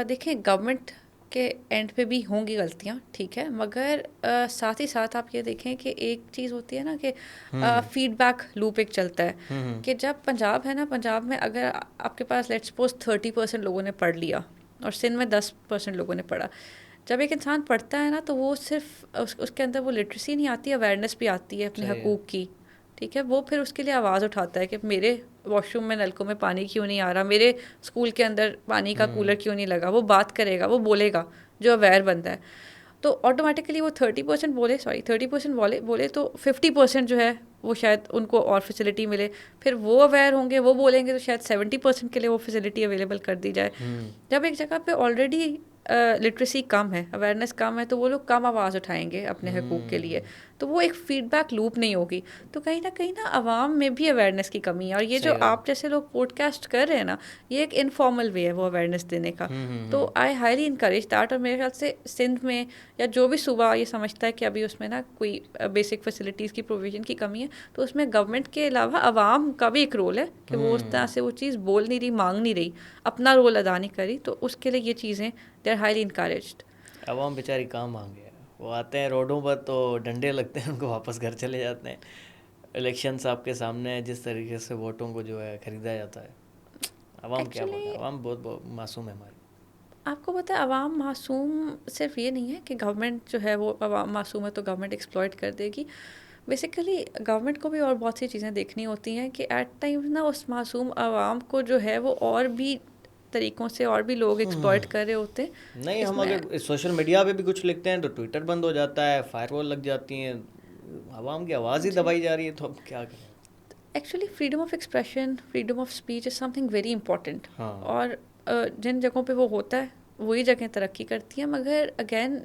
Speaker 2: دیکھیں, گورنمنٹ کے اینڈ پہ بھی ہوں گی غلطیاں, ٹھیک ہے, مگر ساتھ ہی ساتھ آپ یہ دیکھیں کہ ایک چیز ہوتی ہے نا کہ فیڈ بیک لوپ ایک چلتا ہے, کہ جب پنجاب ہے نا, پنجاب میں اگر آپ کے پاس لیٹس سپوز 30% لوگوں نے پڑھ لیا اور سندھ میں 10% لوگوں نے پڑھا, جب ایک انسان پڑھتا ہے نا تو وہ صرف اس کے اندر وہ لٹریسی نہیں آتی, اویئرنیس بھی آتی ہے اپنے حقوق کی, ٹھیک ہے. وہ پھر اس کے لیے آواز اٹھاتا ہے کہ میرے واش روم میں نلکوں میں پانی کیوں نہیں آ رہا, میرے اسکول کے اندر پانی کا کولر کیوں نہیں لگا. وہ بات کرے گا, وہ بولے گا, جو اویئر بنتا ہے. تو آٹومیٹکلی وہ 30% بولے تو 50% جو ہے وہ شاید ان کو اور فیسلٹی ملے, پھر وہ اویئر ہوں گے, وہ بولیں گے, تو شاید 70% کے لیے وہ فیسلٹی اویلیبل کر دی جائے. جب ایک جگہ پہ آلریڈی لٹریسی کم ہے, اویئرنیس کم ہے, تو وہ لوگ کم آواز اٹھائیں گے اپنے حقوق کے لیے, تو وہ ایک فیڈ بیک لوپ نہیں ہوگی. تو کہیں نہ عوام میں بھی اویئرنیس کی کمی ہے, اور یہ جو آپ جیسے لوگ پوڈ کاسٹ کر رہے ہیں نا, یہ ایک انفارمل وے ہے وہ اویئرنیس دینے کا. تو آئی ہائیلی انکریج دیٹ, اور میرے خیال سے سندھ میں یا جو بھی صوبہ یہ سمجھتا ہے کہ ابھی اس میں نا کوئی بیسک فیسلٹیز کی پروویژن کی کمی ہے, تو اس میں گورنمنٹ کے علاوہ عوام کا بھی ایک رول ہے کہ وہ اس طرح سے وہ چیز بول نہیں رہی, مانگ نہیں رہی, اپنا رول ادا نہیں کری, تو اس کے لیے یہ چیزیں دے آر ہائیلی انکریجڈ.
Speaker 1: عوام بیچاری کام مانگے, وہ آتے ہیں روڈوں پر تو ڈنڈے لگتے ہیں, ان کو واپس گھر چلے جاتے ہیں. الیکشنس آپ کے سامنے ہے, جس طریقے سے ووٹوں کو جو ہے خریدا جاتا ہے. عوام کیا بولتا ہے, عوام بہت معصوم ہے ہماری.
Speaker 2: آپ کو پتہ ہے عوام معصوم صرف یہ نہیں ہے کہ گورنمنٹ جو ہے وہ عوام معصوم ہے تو گورنمنٹ ایکسپلائٹ کر دے گی. بیسیکلی گورنمنٹ کو بھی اور بہت سی چیزیں دیکھنی ہوتی ہیں کہ ایٹ ٹائمز نا اس معصوم عوام کو جو ہے وہ اور بھی طریقوں سے اور بھی لوگ ایکسپلائٹ کر رہے ہوتے ہیں.
Speaker 1: نہیں, ہم اگر سوشل میڈیا پہ بھی کچھ لکھتے ہیں تو ٹویٹر بند ہو جاتا ہے, فائر وال لگ جاتی ہیں, عوام کی آواز ہی دبائی جا رہی ہے, تو اب کیا کریں.
Speaker 2: Actually freedom of expression, freedom of speech is some thing very important, اور جن جگہوں پہ وہ ہوتا ہے وہی جگہیں ترقی کرتی ہیں. مگر اگین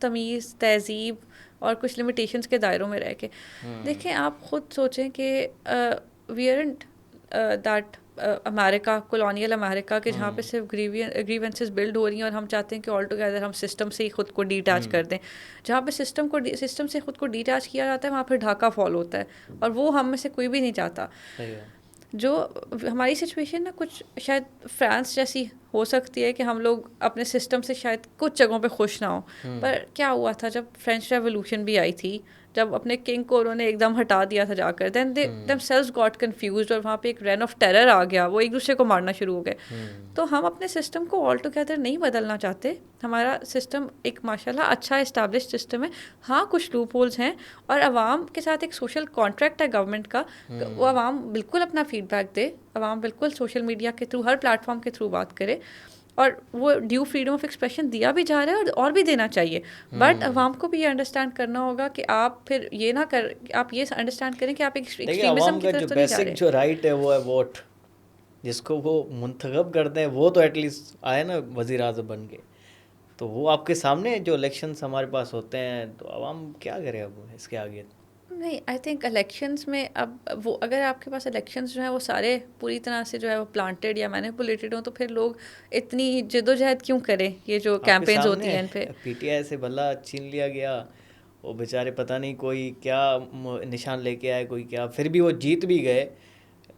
Speaker 2: تمیز, تہذیب, اور کچھ لمیٹیشنس کے دائروں میں رہ کے. دیکھیں آپ خود سوچیں کہ وی آرنٹ دیٹ امریکہ, کولونیل امریکہ کے جہاں پہ صرف گریونسز بلڈ ہو رہی ہیں اور ہم چاہتے ہیں کہ آل ٹوگیدر ہم سسٹم سے ہی خود کو ڈیٹیچ کر دیں. جہاں پہ سسٹم سے خود کو ڈیٹیچ کیا جاتا ہے وہاں پہ ڈھاکہ فال ہوتا ہے, اور وہ ہم میں سے کوئی بھی نہیں چاہتا. جو ہماری سچویشن نا کچھ شاید فرانس جیسی ہو سکتی ہے کہ ہم لوگ اپنے سسٹم سے شاید کچھ جگہوں پہ خوش نہ ہوں, پر کیا ہوا تھا جب فرینچ ریولوشن بھی آئی تھی, جب اپنے کنگ کو انہوں نے ایک دم ہٹا دیا تھا جا کر, دین دے دیم سیلز گاٹ کنفیوزڈ, اور وہاں پہ ایک رین آف ٹیرر آ گیا, وہ ایک دوسرے کو مارنا شروع ہو گئے. تو ہم اپنے سسٹم کو آل ٹوگیدر نہیں بدلنا چاہتے. ہمارا سسٹم ایک ماشاءاللہ اچھا اسٹیبلش سسٹم ہے. ہاں کچھ لوپ ہولز ہیں, اور عوام کے ساتھ ایک سوشل کانٹریکٹ ہے گورنمنٹ کا, وہ عوام بالکل اپنا فیڈ بیک دے, عوام بالکل سوشل میڈیا کے تھرو, ہر پلیٹ فارم کے تھرو بات کرے, اور وہ ڈیو فریڈم آف ایکسپریشن دیا بھی جا رہا ہے اور بھی دینا چاہیے. بٹ عوام کو بھی یہ انڈرسٹینڈ کرنا ہوگا کہ آپ پھر یہ نہ آپ یہ انڈرسٹینڈ کریں کہ آپ ایک ایکسٹریمزم کی طرف تو نہیں جا رہے.
Speaker 1: جو رائٹ ہے وہ ہے ووٹ, جس کو وہ منتخب کرتے ہیں وہ تو ایٹ لیسٹ آئے نا وزیر اعظم بن کے, تو وہ آپ کے سامنے جو الیکشنس ہمارے پاس ہوتے ہیں, تو عوام کیا کرے اب اس کے آگے.
Speaker 2: نہیں, آئی تھنک الیکشنس میں اب وہ اگر آپ کے پاس الیکشنس جو ہیں وہ سارے پوری طرح سے جو ہے وہ پلانٹیڈ یا مینیپولیٹڈ ہوں, تو پھر لوگ اتنی جد و جہد کیوں کریں. یہ جو کیمپینز ہوتی ہیں ان پہ
Speaker 1: پی ٹی آئی سے بھلا چھین لیا گیا, وہ بیچارے پتہ نہیں کوئی کیا نشان لے کے آئے, کوئی کیا, پھر بھی وہ جیت بھی گئے,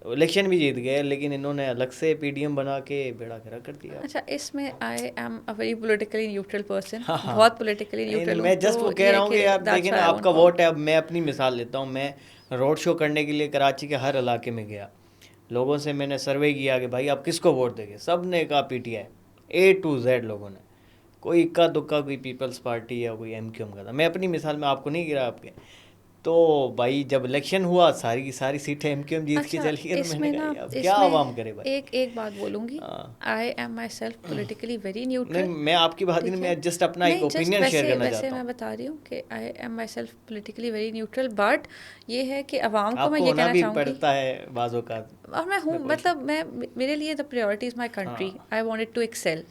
Speaker 1: الیکشن بھی جیت گئے, لیکن انہوں نے الگ سے پی ڈی ایم بنا کے بیڑا گھرا کر دیا.
Speaker 2: اچھا, اس میں I am a very politically neutral person, بہت پولیٹیکلی نیوٹرل ہوں.
Speaker 1: میں جسٹ وہ کہہ رہا ہوں کہ یار دیکھیں نا, آپ کا ووٹ ہے. اب میں اپنی مثال لیتا ہوں, میں روڈ شو کرنے کے لیے کراچی کے ہر علاقے میں گیا, لوگوں سے میں نے سروے کیا کہ بھائی آپ کس کو ووٹ دیں گے, سب نے کہا P T I, A to Z لوگوں نے, کوئی اکا دکا کوئی پیپلز پارٹی یا کوئی ایم کیو ایم کا تھا. میں اپنی مثال میں آپ کو نہیں گرا آپ کے, تو بھائی جب الیکشن ہوا ساری کی ساری سیٹیں ایم کیو ایم جیت کے چلی گئی. میں نے کہا اب کیا عوام کرے بھائی.
Speaker 2: ایک بات بولوں گی, I am my self politically very neutral.
Speaker 1: میں آپ کی بات نہیں, میں جسٹ اپنا ایک اوپینین شیئر کرنا چاہتا ہوں.
Speaker 2: ویسے میں بتا رہی ہوں کہ I am my self politically very neutral, but یہ ہے کہ عوام کو میں یہ کہنا چاہوں گی,
Speaker 1: پڑتا ہے بعض اوقات,
Speaker 2: اور میں ہوں, مطلب میرے لیے the priority is my country, I want it to excel,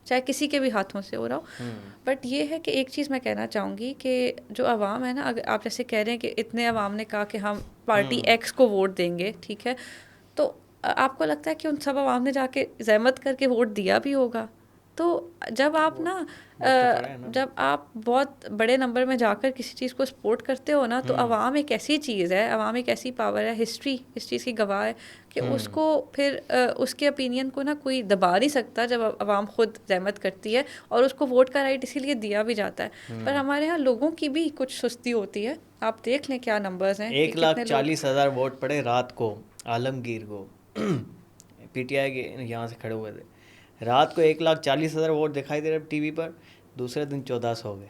Speaker 2: چاہے کسی کے بھی ہاتھوں سے ہو رہا ہو. بٹ یہ ہے کہ ایک چیز میں کہنا چاہوں گی کہ جو عوام ہے نا, اگر آپ جیسے کہہ رہے ہیں کہ اتنے عوام نے کہا کہ ہم پارٹی ایکس کو ووٹ دیں گے, ٹھیک ہے, تو آپ کو لگتا ہے کہ ان سب عوام نے جا کے زحمت کر کے ووٹ دیا بھی ہوگا. تو جب آپ نا جب آپ بہت بڑے نمبر میں جا کر کسی چیز کو سپورٹ کرتے ہو نا, تو عوام ایک ایسی چیز ہے, عوام ایک ایسی پاور ہے, ہسٹری اس چیز کی گواہ ہے کہ اس کو پھر اس کے اوپینین کو نا کوئی دبا نہیں سکتا جب عوام خود زحمت کرتی ہے, اور اس کو ووٹ کا رائٹ اسی لیے دیا بھی جاتا ہے. پر ہمارے یہاں لوگوں کی بھی کچھ سستی ہوتی ہے. آپ دیکھ لیں کیا نمبرز ہیں,
Speaker 1: 1,40,000 ووٹ پڑے رات کو عالمگیر کو, پی ٹی آئی کے یہاں سے کھڑے ہوئے تھے, رات کو 1,40,000 ووٹ دکھائی دے رہے ٹی وی پر, دوسرے دن 1400 ہو گئے.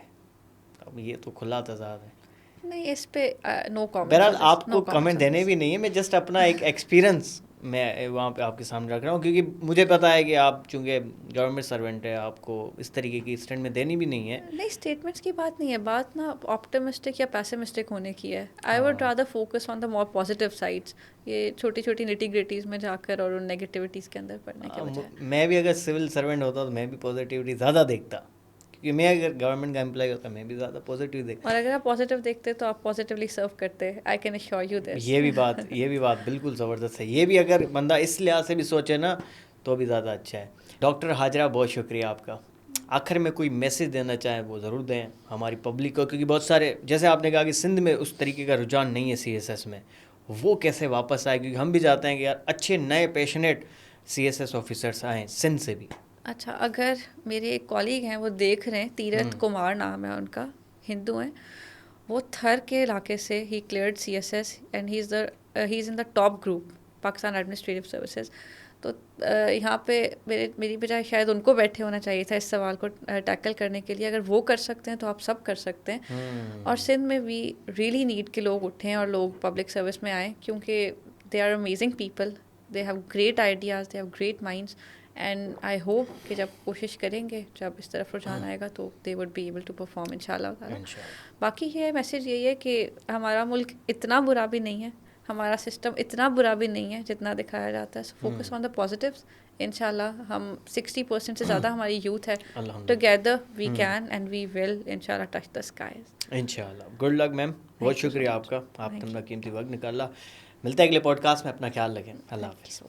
Speaker 1: اب یہ تو کھلا تضاد ہے.
Speaker 2: نہیں, اس پہ نو کامنٹ.
Speaker 1: بہرحال آپ کو کمنٹ دینے بھی نہیں ہے, میں جسٹ اپنا ایک ایکسپیرینس میں وہاں پہ آپ کے سامنے رکھ رہا ہوں, کیونکہ مجھے پتا ہے کہ آپ چونکہ گورنمنٹ سرونٹ ہے, آپ کو اس طریقے کی اسٹیٹمنٹ دینی بھی نہیں ہے.
Speaker 2: نہیں, اسٹیٹمنٹس کی بات نہیں ہے, بات نا آپٹمسٹک یا پیسمسٹک ہونے کی ہے. I would rather focus on the more positive sides, یہ چھوٹی چھوٹی نٹی گریٹیز میں جا کر اور ان نیگیٹیوٹیز کے اندر پڑنے کے بجائے.
Speaker 1: میں بھی اگر سول سرونٹ ہوتا تو میں بھی پازیٹیوٹی زیادہ دیکھتا, کیونکہ میں اگر گورنمنٹ کا امپلائی ہوتا میں بھی زیادہ پازیٹیو دیکھتا.
Speaker 2: اور اگر آپ پازیٹیو دیکھتے تو آپ پازیٹیولی سرو کرتے. I can assure you this.
Speaker 1: یہ بھی بات بالکل زبردست ہے. یہ بھی اگر بندہ اس لحاظ سے بھی سوچے نا تو بھی زیادہ اچھا ہے. ڈاکٹر حاجرہ بہت شکریہ آپ کا. آخر میں کوئی میسج دینا چاہیں وہ ضرور دیں ہماری پبلک کو, کیونکہ بہت سارے جیسے آپ نے کہا کہ سندھ میں اس طریقے کا رجحان نہیں ہے سی ایس ایس میں, وہ کیسے واپس آئے, کیونکہ ہم بھی چاہتے ہیں کہ یار اچھے نئے passionate C S S officers آئیں سندھ سے بھی.
Speaker 2: اچھا, اگر میرے ایک کالیگ ہیں وہ دیکھ رہے ہیں, تیرتھ کمار نام ہے ان کا, ہندو ہیں, وہ تھر کے علاقے سے ہی cleared C S S and he is in the top group Pakistan administrative services. تو یہاں پہ میری بجائے شاید ان کو بیٹھے ہونا چاہیے تھا اس سوال کو ٹیکل کرنے کے لیے. اگر وہ کر سکتے ہیں تو آپ سب کر سکتے ہیں. اور سندھ میں وی ریئلی نیڈ کہ لوگ اٹھیں اور لوگ پبلک سروس میں آئیں, کیونکہ they are amazing people, they have great ideas, they have great minds, and I hope کہ جب کوشش کریں گے, جب اس طرف رجحان آئے گا تو they would be able to perform ان شاء اللہ تعالیٰ. باقی یہ میسیج یہی ہے کہ ہمارا ملک اتنا برا بھی نہیں ہے, ہمارا سسٹم اتنا برا بھی نہیں ہے جتنا دکھایا جاتا ہے. So focus on the positives. انشاءاللہ ہم 60% سے زیادہ ہماری یوتھ ہے. Together we can and we will انشاءاللہ ٹچ دا اسکائز.
Speaker 1: انشاءاللہ. Good luck ma'am. بہت شکریہ آپ کا. آپ نے اپنا قیمتی وقت نکالا. ملتا ہے اگلے پوڈ کاسٹ میں. اپنا خیال رکھیں. اللہ حافظ.